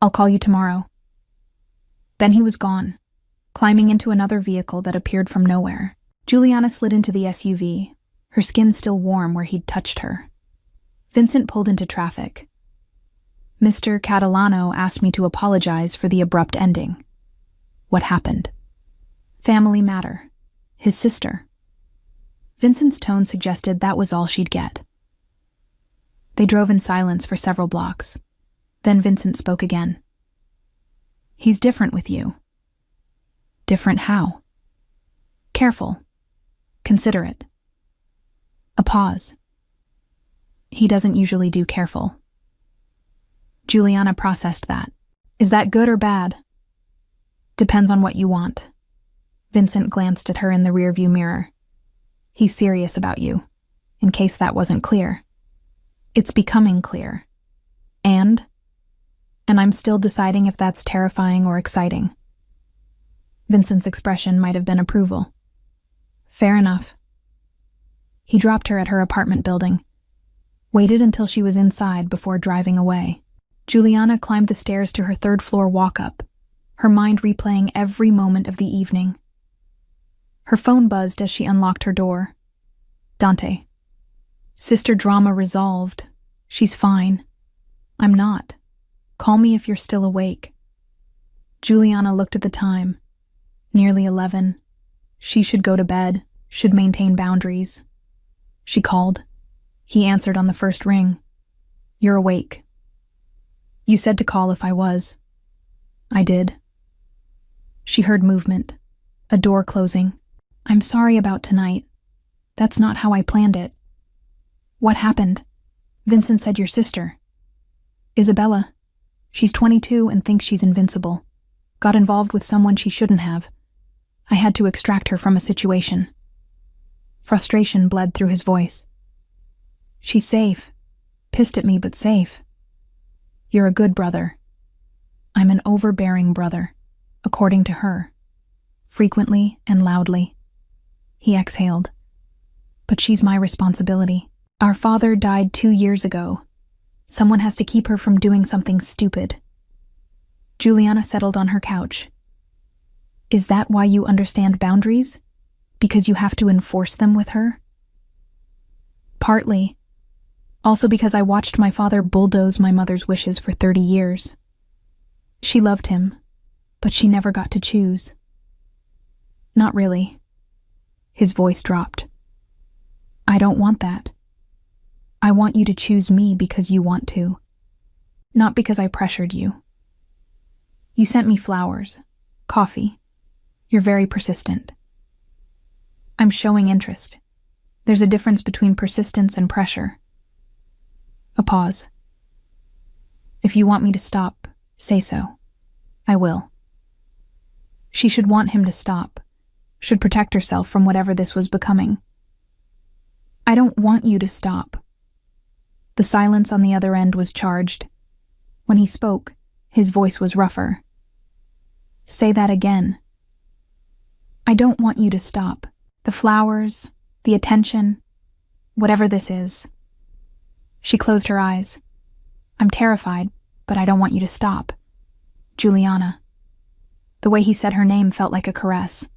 I'll call you tomorrow. Then he was gone, climbing into another vehicle that appeared from nowhere. Juliana slid into the SUV, her skin still warm where he'd touched her. Vincent pulled into traffic. Mr. Catalano asked me to apologize for the abrupt ending. What happened? Family matter. His sister. Vincent's tone suggested that was all she'd get. They drove in silence for several blocks. Then Vincent spoke again. He's different with you. Different how? Careful. Considerate. A pause. He doesn't usually do careful. Juliana processed that. Is that good or bad? Depends on what you want. Vincent glanced at her in the rearview mirror. He's serious about you, in case that wasn't clear. It's becoming clear. And I'm still deciding if that's terrifying or exciting. Vincent's expression might have been approval. Fair enough. He dropped her at her apartment building, waited until she was inside before driving away. Juliana climbed the stairs to her third-floor walk-up, her mind replaying every moment of the evening. Her phone buzzed as she unlocked her door. Dante. Sister drama resolved. She's fine. I'm not. Call me if you're still awake. Juliana looked at the time. Nearly 11. She should go to bed, should maintain boundaries. She called. He answered on the first ring. You're awake. You said to call if I was. I did. She heard movement, a door closing. I'm sorry about tonight. That's not how I planned it. What happened? Vincent said your sister. Isabella. She's 22 and thinks she's invincible. Got involved with someone she shouldn't have. I had to extract her from a situation. Frustration bled through his voice. She's safe. Pissed at me, but safe. You're a good brother. I'm an overbearing brother, according to her. Frequently and loudly. He exhaled. But she's my responsibility. Our father died 2 years ago. Someone has to keep her from doing something stupid. Juliana settled on her couch. Is that why you understand boundaries? Because you have to enforce them with her? Partly. Also because I watched my father bulldoze my mother's wishes for 30 years. She loved him, but she never got to choose. Not really. His voice dropped. I don't want that. I want you to choose me because you want to, not because I pressured you. You sent me flowers, coffee. You're very persistent. I'm showing interest. There's a difference between persistence and pressure. A pause. If you want me to stop, say so. I will. She should want him to stop, should protect herself from whatever this was becoming. I don't want you to stop. The silence on the other end was charged. When he spoke, his voice was rougher. Say that again. I don't want you to stop. The flowers, the attention, whatever this is. She closed her eyes. I'm terrified, but I don't want you to stop. Juliana. The way he said her name felt like a caress.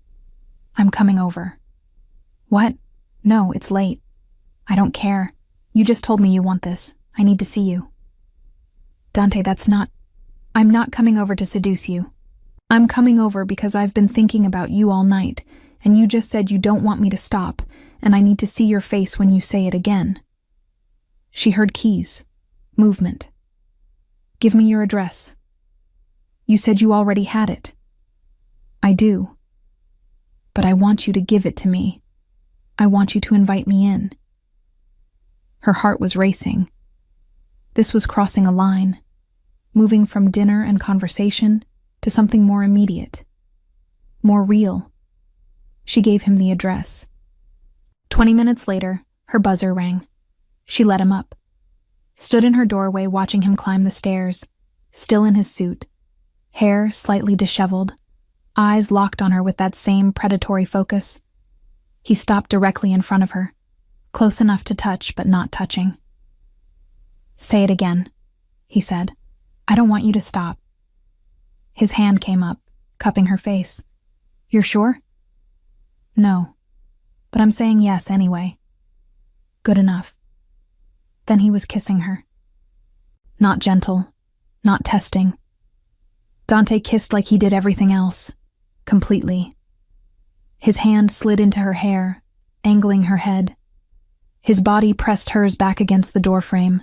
I'm coming over. What? No, it's late. I don't care. You just told me you want this. I need to see you. Dante, I'm not coming over to seduce you. I'm coming over because I've been thinking about you all night, and you just said you don't want me to stop, and I need to see your face when you say it again. She heard keys. Movement. Give me your address. You said you already had it. I do. But I want you to give it to me. I want you to invite me in. Her heart was racing. This was crossing a line, moving from dinner and conversation to something more immediate, more real. She gave him the address. 20 minutes later, her buzzer rang. She let him up. Stood in her doorway watching him climb the stairs, still in his suit, hair slightly disheveled, eyes locked on her with that same predatory focus. He stopped directly in front of her, close enough to touch but not touching. Say it again, he said. I don't want you to stop. His hand came up, cupping her face. You're sure? No, but I'm saying yes anyway. Good enough. Then he was kissing her. Not gentle, not testing. Dante kissed like he did everything else, completely. His hand slid into her hair, angling her head. His body pressed hers back against the doorframe.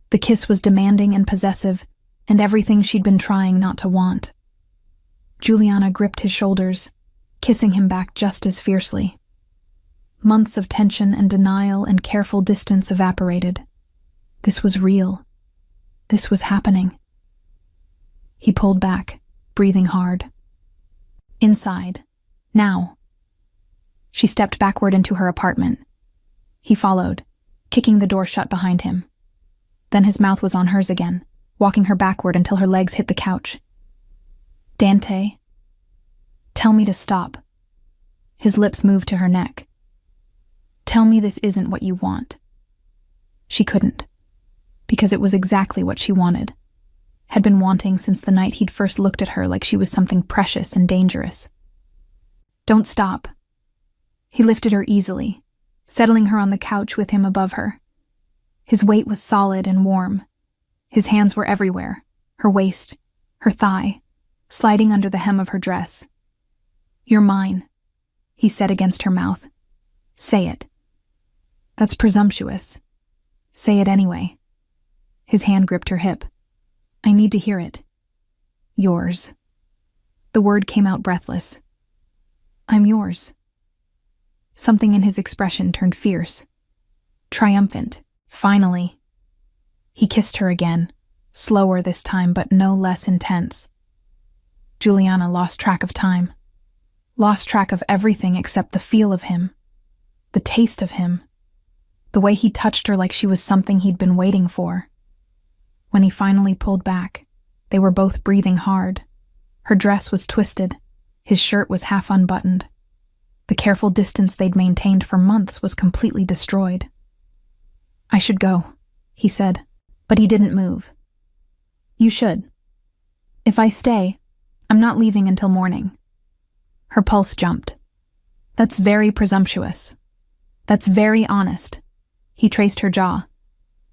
The kiss was demanding and possessive, and everything she'd been trying not to want. Juliana gripped his shoulders, kissing him back just as fiercely. Months of tension and denial and careful distance evaporated. This was real. This was happening. He pulled back, breathing hard. Inside. Now. She stepped backward into her apartment. He followed, kicking the door shut behind him. Then his mouth was on hers again, walking her backward until her legs hit the couch. Dante, tell me to stop. His lips moved to her neck. Tell me this isn't what you want. She couldn't, because it was exactly what she wanted, had been wanting since the night he'd first looked at her like she was something precious and dangerous. Don't stop. He lifted her easily, settling her on the couch with him above her. His weight was solid and warm. His hands were everywhere, her waist, her thigh, sliding under the hem of her dress. You're mine, he said against her mouth. Say it. That's presumptuous. Say it anyway. His hand gripped her hip. I need to hear it. Yours. The word came out breathless. I'm yours. Something in his expression turned fierce. Triumphant. Finally. He kissed her again, slower this time but no less intense. Juliana lost track of time. Lost track of everything except the feel of him. The taste of him. The way he touched her like she was something he'd been waiting for. When he finally pulled back, they were both breathing hard. Her dress was twisted. His shirt was half unbuttoned. The careful distance they'd maintained for months was completely destroyed. I should go, he said, but he didn't move. You should. If I stay, I'm not leaving until morning. Her pulse jumped. That's very presumptuous. That's very honest. He traced her jaw.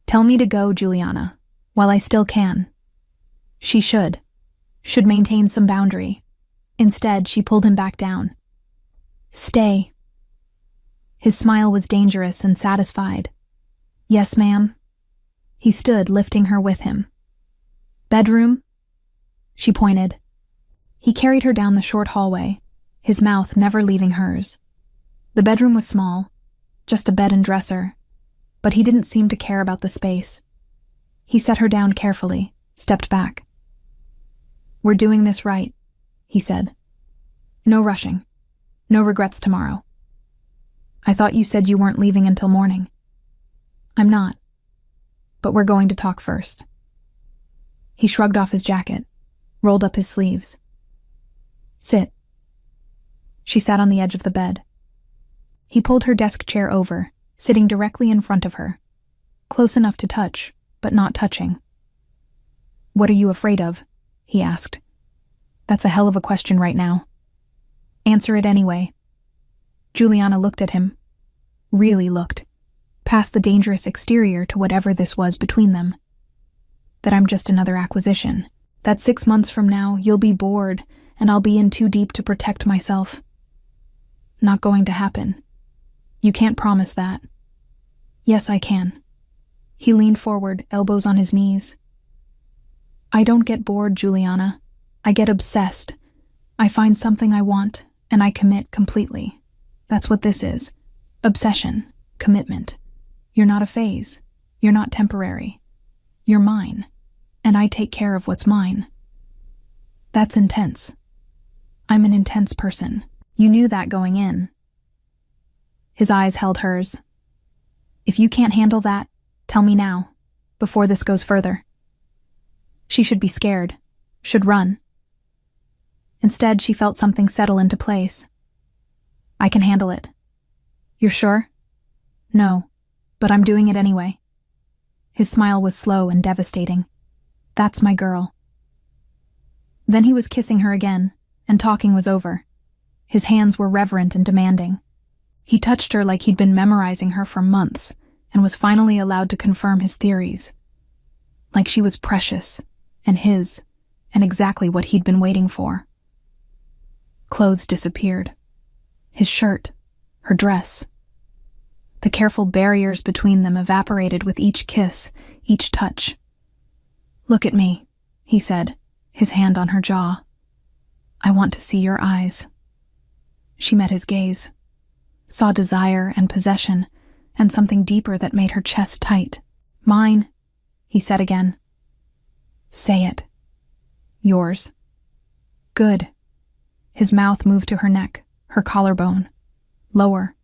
Tell me to go, Juliana, while I still can. She should maintain some boundary. Instead, she pulled him back down. Stay. His smile was dangerous and satisfied. Yes, ma'am. He stood, lifting her with him. Bedroom? She pointed. He carried her down the short hallway, his mouth never leaving hers. The bedroom was small, just a bed and dresser, but he didn't seem to care about the space. He set her down carefully, stepped back. We're doing this right, he said. No rushing. No regrets tomorrow. I thought you said you weren't leaving until morning. I'm not. But we're going to talk first. He shrugged off his jacket, rolled up his sleeves. Sit. She sat on the edge of the bed. He pulled her desk chair over, sitting directly in front of her, close enough to touch, but not touching. What are you afraid of? He asked. That's a hell of a question right now. Answer it anyway. Juliana looked at him. Really looked. Past the dangerous exterior to whatever this was between them. That I'm just another acquisition. That 6 months from now, you'll be bored, and I'll be in too deep to protect myself. Not going to happen. You can't promise that. Yes, I can. He leaned forward, elbows on his knees. I don't get bored, Juliana. I get obsessed. I find something I want, and I commit completely. That's what this is. Obsession. Commitment. You're not a phase. You're not temporary. You're mine. And I take care of what's mine. That's intense. I'm an intense person. You knew that going in. His eyes held hers. If you can't handle that, tell me now, before this goes further. She should be scared, should run. Instead, she felt something settle into place. I can handle it. You're sure? No, but I'm doing it anyway. His smile was slow and devastating. That's my girl. Then he was kissing her again, and talking was over. His hands were reverent and demanding. He touched her like he'd been memorizing her for months, and was finally allowed to confirm his theories. Like she was precious, and his, and exactly what he'd been waiting for. Clothes disappeared. His shirt, her dress. The careful barriers between them evaporated with each kiss, each touch. "Look at me," he said, his hand on her jaw. "I want to see your eyes." She met his gaze, saw desire and possession, and something deeper that made her chest tight. "Mine," he said again. "Say it." "Yours." "Good." His mouth moved to her neck, her collarbone. "Lower.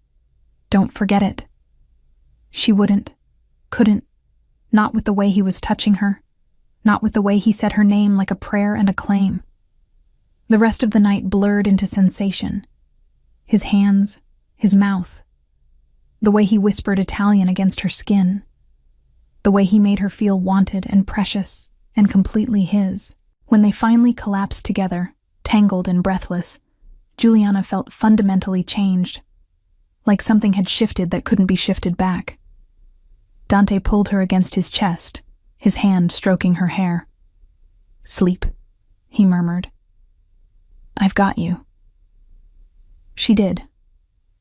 Don't forget it." She wouldn't, couldn't, not with the way he was touching her, not with the way he said her name like a prayer and a claim. The rest of the night blurred into sensation. His hands, his mouth, the way he whispered Italian against her skin, the way he made her feel wanted and precious and completely his. When they finally collapsed together, tangled and breathless, Juliana felt fundamentally changed, like something had shifted that couldn't be shifted back. Dante pulled her against his chest, his hand stroking her hair. "Sleep," he murmured. "I've got you." She did.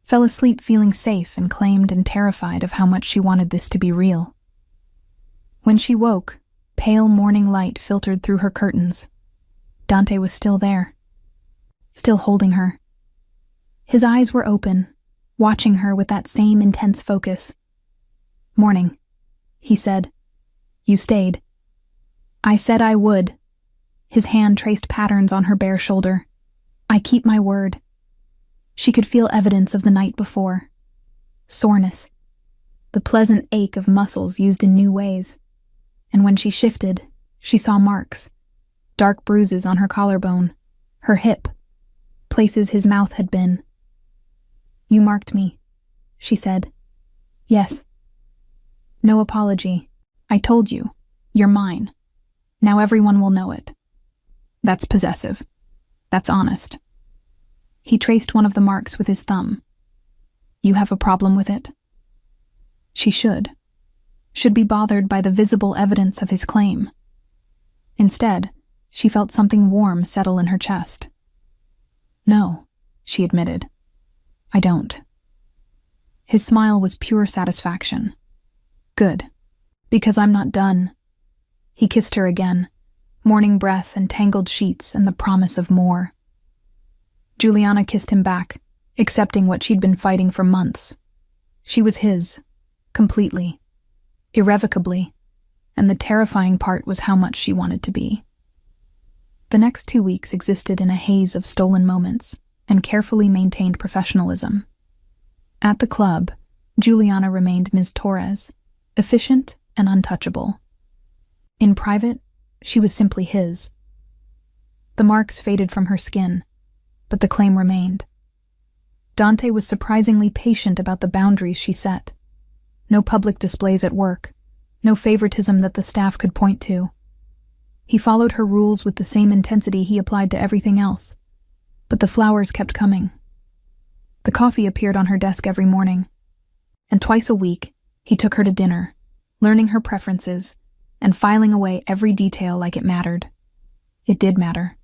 Fell asleep feeling safe and claimed and terrified of how much she wanted this to be real. When she woke, pale morning light filtered through her curtains. Dante was still there, still holding her. His eyes were open, watching her with that same intense focus. "Morning," he said. "You stayed." "I said I would." His hand traced patterns on her bare shoulder. "I keep my word." She could feel evidence of the night before. Soreness. The pleasant ache of muscles used in new ways. And when she shifted, she saw marks. Dark bruises on her collarbone, her hip, places his mouth had been. "You marked me," she said. "Yes." "No apology. I told you. You're mine. Now everyone will know it." "That's possessive. That's honest." He traced one of the marks with his thumb. "You have a problem with it?" She should be bothered by the visible evidence of his claim. Instead, she felt something warm settle in her chest. "No," she admitted. "I don't." His smile was pure satisfaction. "Good. Because I'm not done." He kissed her again, morning breath and tangled sheets and the promise of more. Juliana kissed him back, accepting what she'd been fighting for months. She was his, completely, irrevocably, and the terrifying part was how much she wanted to be. The next 2 weeks existed in a haze of stolen moments and carefully maintained professionalism. At the club, Juliana remained Ms. Torres, efficient and untouchable. In private, she was simply his. The marks faded from her skin, but the claim remained. Dante was surprisingly patient about the boundaries she set. No public displays at work, no favoritism that the staff could point to. He followed her rules with the same intensity he applied to everything else. But the flowers kept coming. The coffee appeared on her desk every morning. And twice a week, he took her to dinner, learning her preferences, and filing away every detail like it mattered. It did matter.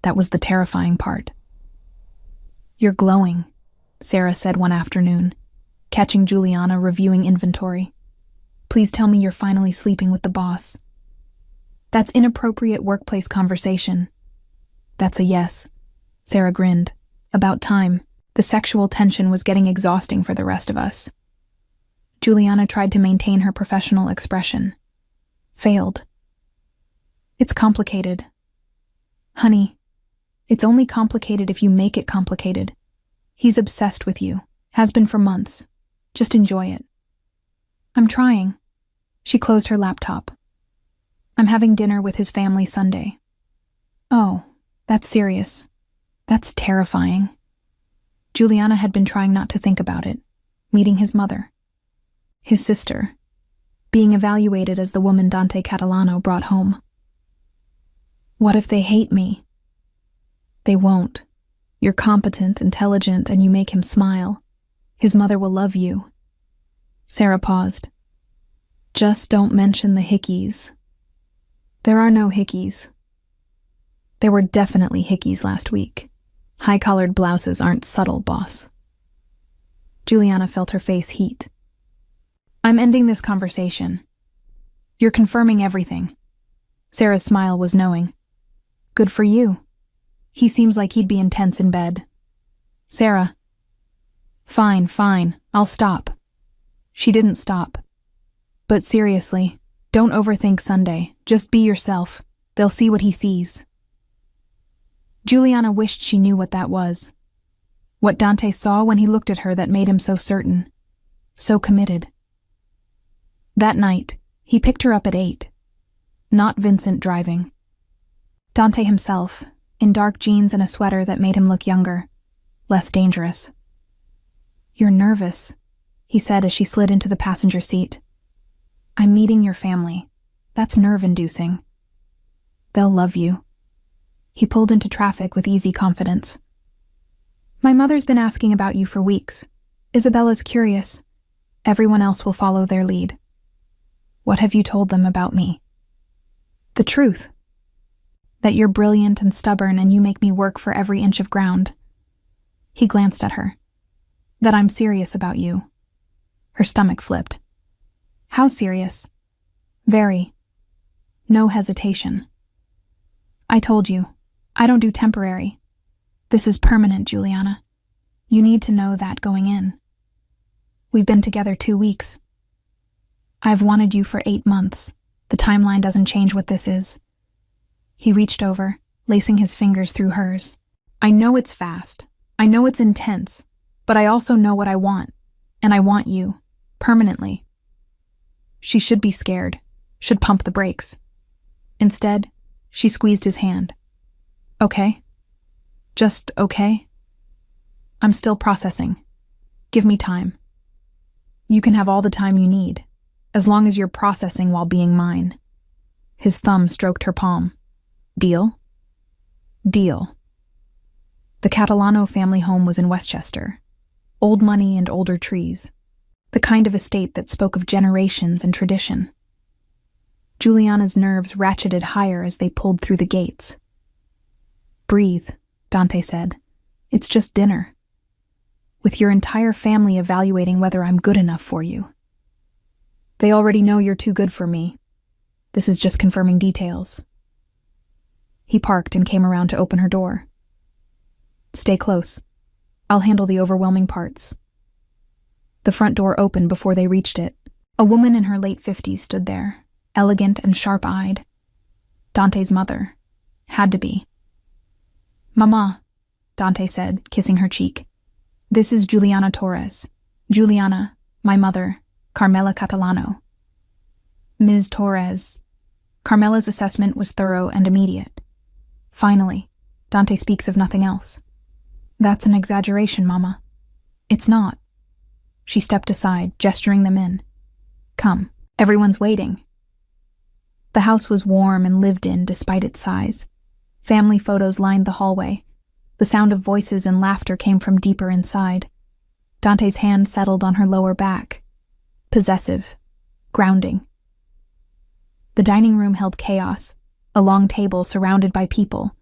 That was the terrifying part. "You're glowing," Sarah said one afternoon, catching Juliana reviewing inventory. "Please tell me you're finally sleeping with the boss." "That's inappropriate workplace conversation." "That's a yes." Sarah grinned. "About time. The sexual tension was getting exhausting for the rest of us." Juliana tried to maintain her professional expression. Failed. "It's complicated." "Honey, it's only complicated if you make it complicated. He's obsessed with you, has been for months. Just enjoy it." "I'm trying." She closed her laptop. "I'm having dinner with his family Sunday." "Oh, that's serious. That's terrifying." Juliana had been trying not to think about it. Meeting his mother. His sister. Being evaluated as the woman Dante Catalano brought home. "What if they hate me?" "They won't. You're competent, intelligent, and you make him smile. His mother will love you." Sarah paused. "Just don't mention the hickeys." There are no hickeys. There were definitely hickeys last week. High-collared blouses aren't subtle, boss. Juliana felt her face heat. I'm ending this conversation. You're confirming everything. Sarah's smile was knowing. Good for you. He seems like he'd be intense in bed. Sarah. Fine, I'll stop. She didn't stop. But seriously, don't overthink Sunday. Just be yourself. They'll see what he sees. Juliana wished she knew what that was. What Dante saw when he looked at her that made him so certain, so committed. That night, he picked her up at 8. Not Vincent driving. Dante himself, in dark jeans and a sweater that made him look younger, less dangerous. You're nervous, he said as she slid into the passenger seat. I'm meeting your family. That's nerve-inducing. They'll love you. He pulled into traffic with easy confidence. My mother's been asking about you for weeks. Isabella's curious. Everyone else will follow their lead. What have you told them about me? The truth. That you're brilliant and stubborn and you make me work for every inch of ground. He glanced at her. That I'm serious about you. Her stomach flipped. How serious? Very. No hesitation. I told you, I don't do temporary. This is permanent, Juliana. You need to know that going in. We've been together 2 weeks. I've wanted you for 8 months. The timeline doesn't change what this is. He reached over, lacing his fingers through hers. I know it's fast. I know it's intense. But I also know what I want. And I want you. Permanently. She should be scared. Should pump the brakes. Instead, she squeezed his hand. Okay? Just okay? I'm still processing. Give me time. You can have all the time you need, as long as you're processing while being mine. His thumb stroked her palm. Deal? Deal. The Catalano family home was in Westchester. Old money and older trees. The kind of estate that spoke of generations and tradition. Juliana's nerves ratcheted higher as they pulled through the gates. Breathe, Dante said. It's just dinner. With your entire family evaluating whether I'm good enough for you. They already know you're too good for me. This is just confirming details. He parked and came around to open her door. Stay close. I'll handle the overwhelming parts. The front door opened before they reached it. A woman in her late 50s stood there, elegant and sharp-eyed. Dante's mother. Had to be. Mama, Dante said, kissing her cheek. This is Juliana Torres. Juliana, my mother, Carmela Catalano. Ms. Torres. Carmela's assessment was thorough and immediate. Finally, Dante speaks of nothing else. That's an exaggeration, Mama. It's not. She stepped aside, gesturing them in. Come, everyone's waiting. The house was warm and lived in despite its size. Family photos lined the hallway. The sound of voices and laughter came from deeper inside. Dante's hand settled on her lower back. Possessive. Grounding. The dining room held chaos. A long table surrounded by people.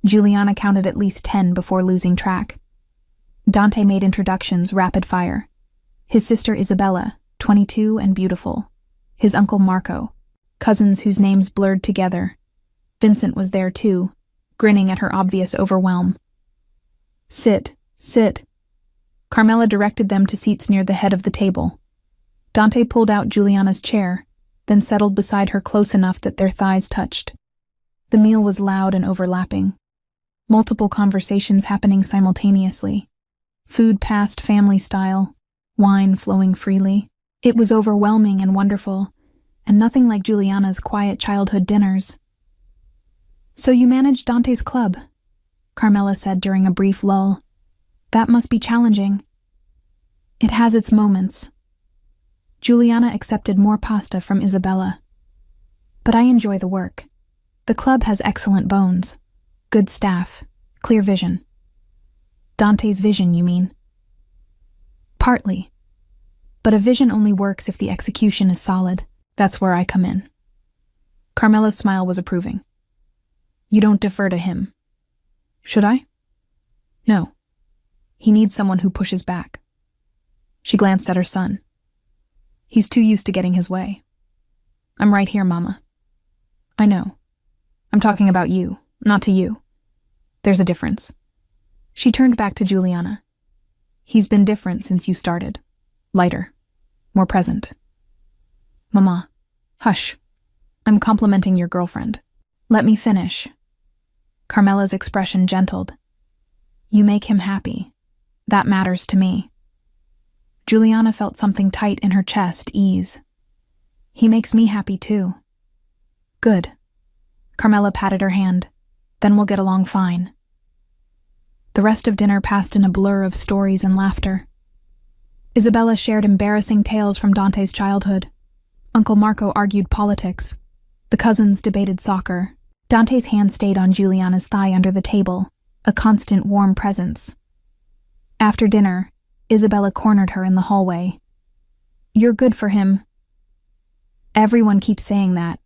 Juliana counted at least 10 before losing track. Dante made introductions rapid fire. His sister Isabella, 22 and beautiful. His uncle Marco. Cousins whose names blurred together. Vincent was there too, grinning at her obvious overwhelm. Sit, sit. Carmela directed them to seats near the head of the table. Dante pulled out Juliana's chair, then settled beside her close enough that their thighs touched. The meal was loud and overlapping. Multiple conversations happening simultaneously. Food passed family style, wine flowing freely. It was overwhelming and wonderful, and nothing like Juliana's quiet childhood dinners. So you managed Dante's club, Carmela said during a brief lull. That must be challenging. It has its moments. Juliana accepted more pasta from Isabella. But I enjoy the work. The club has excellent bones. Good staff. Clear vision. Dante's vision, you mean? Partly. But a vision only works if the execution is solid. That's where I come in. Carmela's smile was approving. You don't defer to him. Should I? No. He needs someone who pushes back. She glanced at her son. He's too used to getting his way. I'm right here, Mama. I know. I'm talking about you, not to you. There's a difference. She turned back to Juliana. He's been different since you started. Lighter. More present. Mama, hush. I'm complimenting your girlfriend. Let me finish. Carmela's expression gentled. You make him happy. That matters to me. Juliana felt something tight in her chest ease. He makes me happy too. Good. Carmela patted her hand. Then we'll get along fine. The rest of dinner passed in a blur of stories and laughter. Isabella shared embarrassing tales from Dante's childhood. Uncle Marco argued politics. The cousins debated soccer. Dante's hand stayed on Juliana's thigh under the table, a constant warm presence. After dinner, Isabella cornered her in the hallway. You're good for him. Everyone keeps saying that.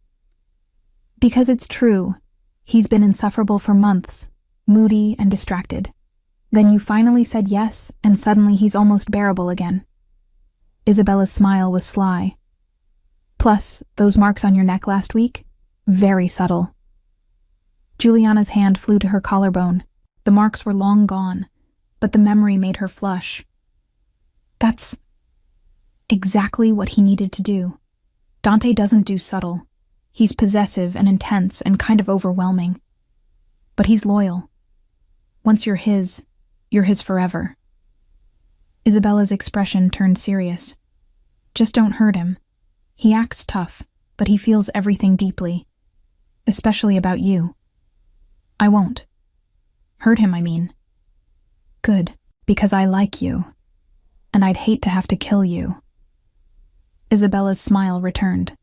Because it's true. He's been insufferable for months, moody and distracted. Then you finally said yes, and suddenly he's almost bearable again. Isabella's smile was sly. Plus, those marks on your neck last week? Very subtle. Juliana's hand flew to her collarbone. The marks were long gone, but the memory made her flush. That's exactly what he needed to do. Dante doesn't do subtle. He's possessive and intense and kind of overwhelming. But he's loyal. Once you're his forever. Isabella's expression turned serious. Just don't hurt him. He acts tough, but he feels everything deeply. Especially about you. I won't. Hurt him, I mean. Good, because I like you. And I'd hate to have to kill you. Isabella's smile returned.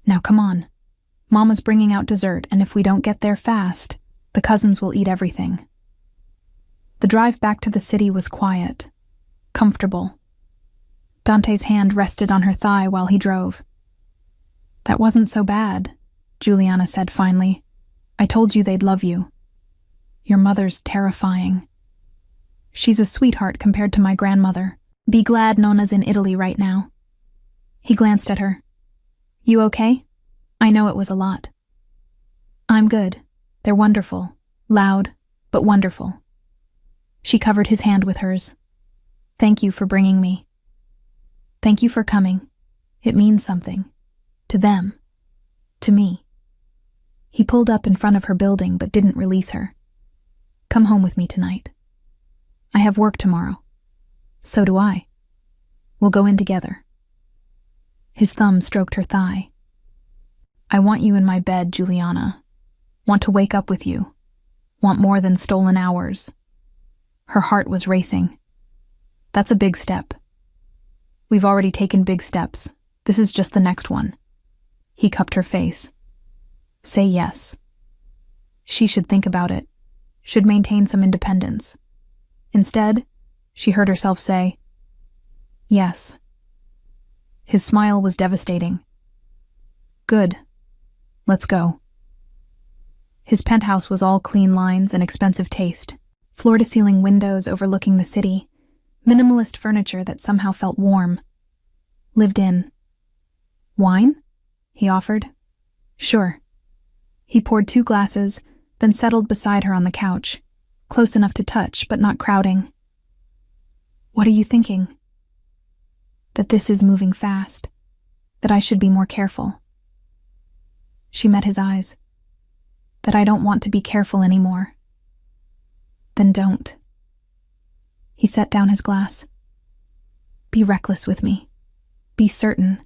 Now come on. Mama's bringing out dessert, and if we don't get there fast, the cousins will eat everything. The drive back to the city was quiet, comfortable. Dante's hand rested on her thigh while he drove. That wasn't so bad, Juliana said finally. I told you they'd love you. Your mother's terrifying. She's a sweetheart compared to my grandmother. Be glad Nona's in Italy right now. He glanced at her. You okay? I know it was a lot. I'm good. They're wonderful. Loud, but wonderful. She covered his hand with hers. Thank you for bringing me. Thank you for coming. It means something. To them. To me. He pulled up in front of her building but didn't release her. Come home with me tonight. I have work tomorrow. So do I. We'll go in together. His thumb stroked her thigh. I want you in my bed, Juliana. Want to wake up with you. Want more than stolen hours. Her heart was racing. That's a big step. We've already taken big steps. This is just the next one. He cupped her face. Say yes. She should think about it. Should maintain some independence. Instead, she heard herself say, yes. His smile was devastating. Good. Let's go. His penthouse was all clean lines and expensive taste. Floor-to-ceiling windows overlooking the city. Minimalist furniture that somehow felt warm. Lived in. Wine? He offered. Sure. He poured 2 glasses, then settled beside her on the couch, close enough to touch but not crowding. What are you thinking? That this is moving fast. That I should be more careful. She met his eyes. That I don't want to be careful anymore. Then don't. He set down his glass. Be reckless with me. Be certain.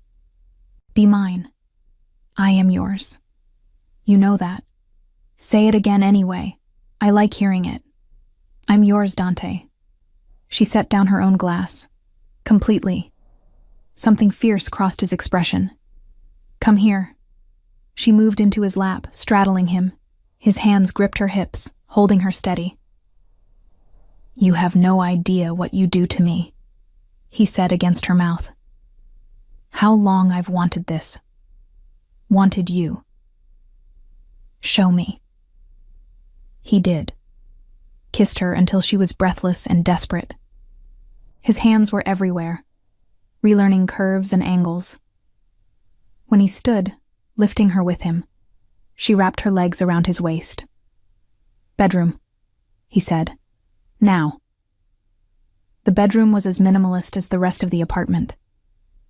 Be mine. I am yours. You know that. Say it again anyway. I like hearing it. I'm yours, Dante. She set down her own glass. Completely. Something fierce crossed his expression. Come here. She moved into his lap, straddling him. His hands gripped her hips, holding her steady. You have no idea what you do to me, he said against her mouth. How long I've wanted this. Wanted you. Show me. He did. Kissed her until she was breathless and desperate. His hands were everywhere, relearning curves and angles. When he stood, lifting her with him, she wrapped her legs around his waist. Bedroom, he said. Now. The bedroom was as minimalist as the rest of the apartment.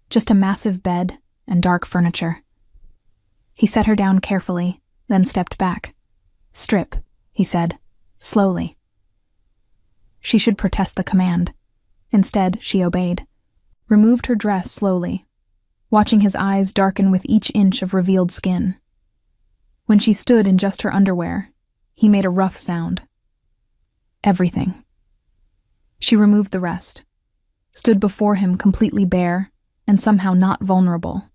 Just a massive bed and dark furniture. He set her down carefully, then stepped back. Strip, he said, slowly. She should protest the command. Instead, she obeyed. Removed her dress slowly, watching his eyes darken with each inch of revealed skin. When she stood in just her underwear, he made a rough sound. Everything. She removed the rest, stood before him completely bare and somehow not vulnerable.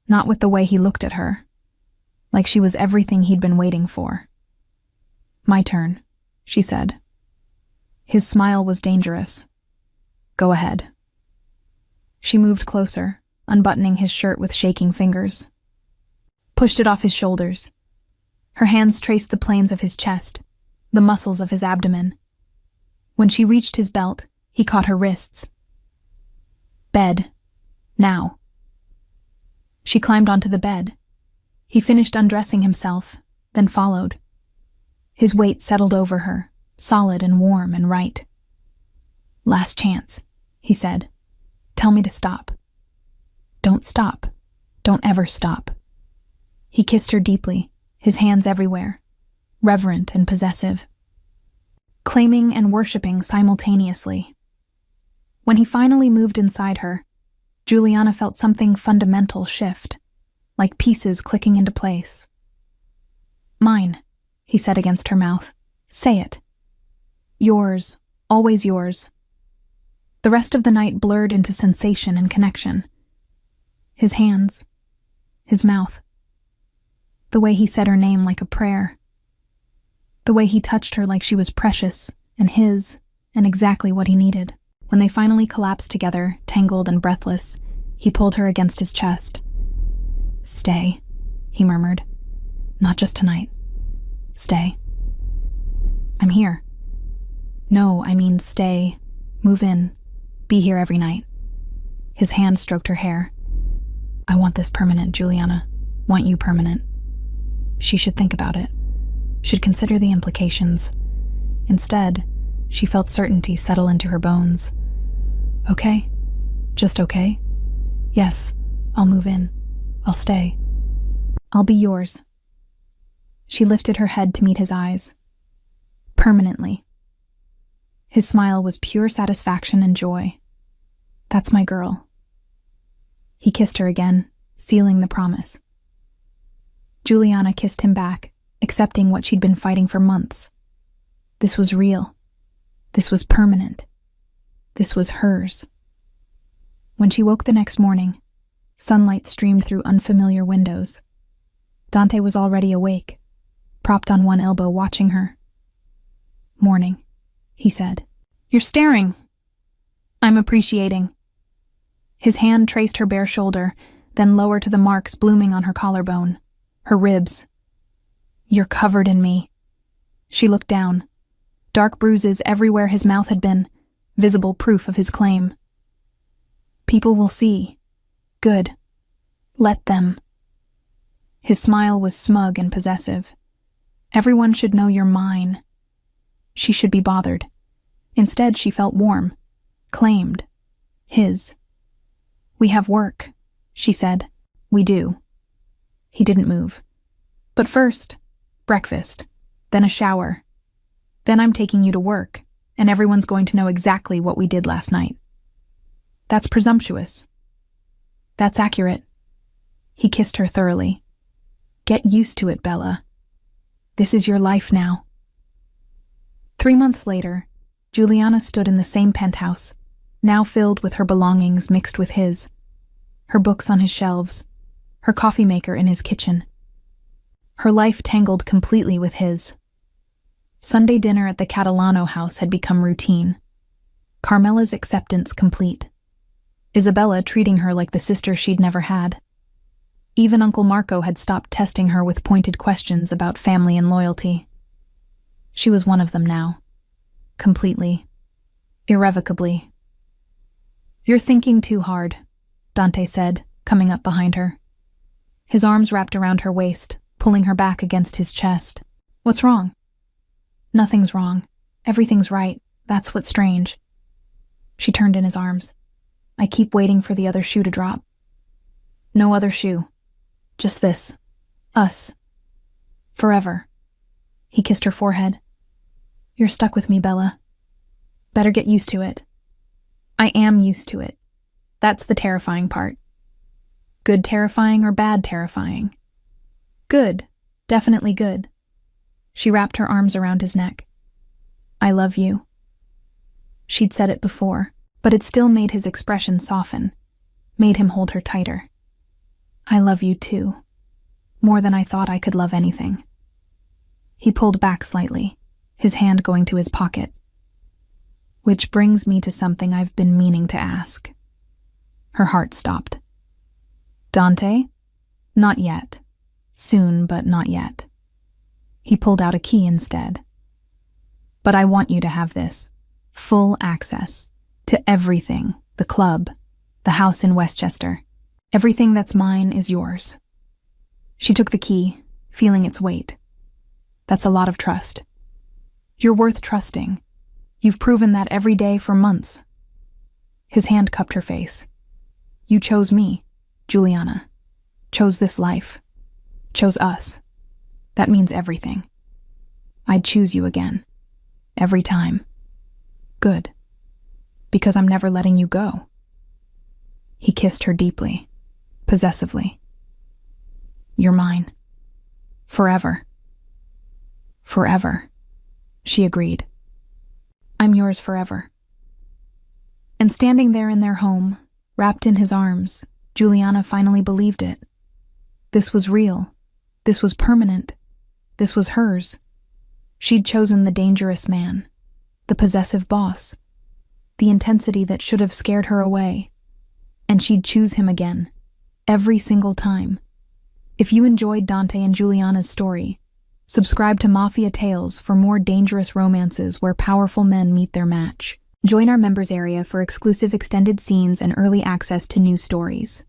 Not with the way he looked at her, like she was everything he'd been waiting for. My turn, she said. His smile was dangerous. Go ahead. She moved closer, unbuttoning his shirt with shaking fingers. Pushed it off his shoulders. Her hands traced the planes of his chest, the muscles of his abdomen. When she reached his belt, he caught her wrists. Bed. Now. She climbed onto the bed. He finished undressing himself, then followed. His weight settled over her, solid and warm and right. Last chance, he said. Tell me to stop. Don't stop. Don't ever stop. He kissed her deeply, his hands everywhere, reverent and possessive, claiming and worshipping simultaneously. When he finally moved inside her, Juliana felt something fundamental shift, like pieces clicking into place. Mine, he said against her mouth. Say it. Yours, always yours. The rest of the night blurred into sensation and connection. His hands, his mouth, the way he said her name like a prayer, the way he touched her like she was precious and his and exactly what he needed. When they finally collapsed together, tangled and breathless, he pulled her against his chest. Stay, he murmured. Not just tonight. Stay. I'm here. No, I mean stay. Move in. Be here every night. His hand stroked her hair. I want this permanent, Juliana. Want you permanent. She should think about it. Should consider the implications. Instead, she felt certainty settle into her bones. Okay? Just okay? Yes, I'll move in. I'll stay. I'll be yours. She lifted her head to meet his eyes. Permanently. His smile was pure satisfaction and joy. That's my girl. He kissed her again, sealing the promise. Juliana kissed him back, accepting what she'd been fighting for months. This was real. This was permanent. This was hers. When she woke the next morning, sunlight streamed through unfamiliar windows. Dante was already awake, propped on one elbow watching her. Morning, he said. You're staring. I'm appreciating. His hand traced her bare shoulder, then lower to the marks blooming on her collarbone, her ribs. You're covered in me. She looked down. Dark bruises everywhere his mouth had been, visible proof of his claim. People will see. Good. Let them. His smile was smug and possessive. Everyone should know you're mine. She should be bothered. Instead, she felt warm. Claimed. His. We have work, she said. We do. He didn't move. But first, breakfast. Then a shower. Then I'm taking you to work, and everyone's going to know exactly what we did last night. That's presumptuous. That's accurate. He kissed her thoroughly. Get used to it, Bella. This is your life now. 3 months later, Juliana stood in the same penthouse, now filled with her belongings mixed with his. Her books on his shelves, her coffee maker in his kitchen. Her life tangled completely with his. Sunday dinner at the Catalano house had become routine. Carmela's acceptance complete. Isabella treating her like the sister she'd never had. Even Uncle Marco had stopped testing her with pointed questions about family and loyalty. She was one of them now. Completely. Irrevocably. "You're thinking too hard," Dante said, coming up behind her. His arms wrapped around her waist, pulling her back against his chest. "What's wrong?" "Nothing's wrong. Everything's right. That's what's strange." She turned in his arms. "I keep waiting for the other shoe to drop." "No other shoe. Just this. Us. Forever." He kissed her forehead. "You're stuck with me, Bella. Better get used to it." "I am used to it. That's the terrifying part." "Good terrifying or bad terrifying?" "Good. Definitely good." She wrapped her arms around his neck. "I love you." She'd said it before, but it still made his expression soften, made him hold her tighter. "I love you too. More than I thought I could love anything." He pulled back slightly, his hand going to his pocket. "Which brings me to something I've been meaning to ask." Her heart stopped. "Dante?" "Not yet. Soon, but not yet." He pulled out a key instead. "But I want you to have this. Full access. To everything. The club. The house in Westchester. Everything that's mine is yours." She took the key, feeling its weight. "That's a lot of trust. You're worth trusting. You've proven that every day for months." His hand cupped her face. "You chose me, Juliana. Chose this life. Chose us. That means everything. I'd choose you again. Every time. Good. Because I'm never letting you go." He kissed her deeply, possessively. "You're mine. Forever." "Forever," she agreed. "I'm yours forever." And standing there in their home, wrapped in his arms, Juliana finally believed it. This was real. This was permanent. This was hers. She'd chosen the dangerous man, the possessive boss, the intensity that should have scared her away. And she'd choose him again, every single time. If you enjoyed Dante and Juliana's story, subscribe to Mafia Tales for more dangerous romances where powerful men meet their match. Join our members area for exclusive extended scenes and early access to new stories.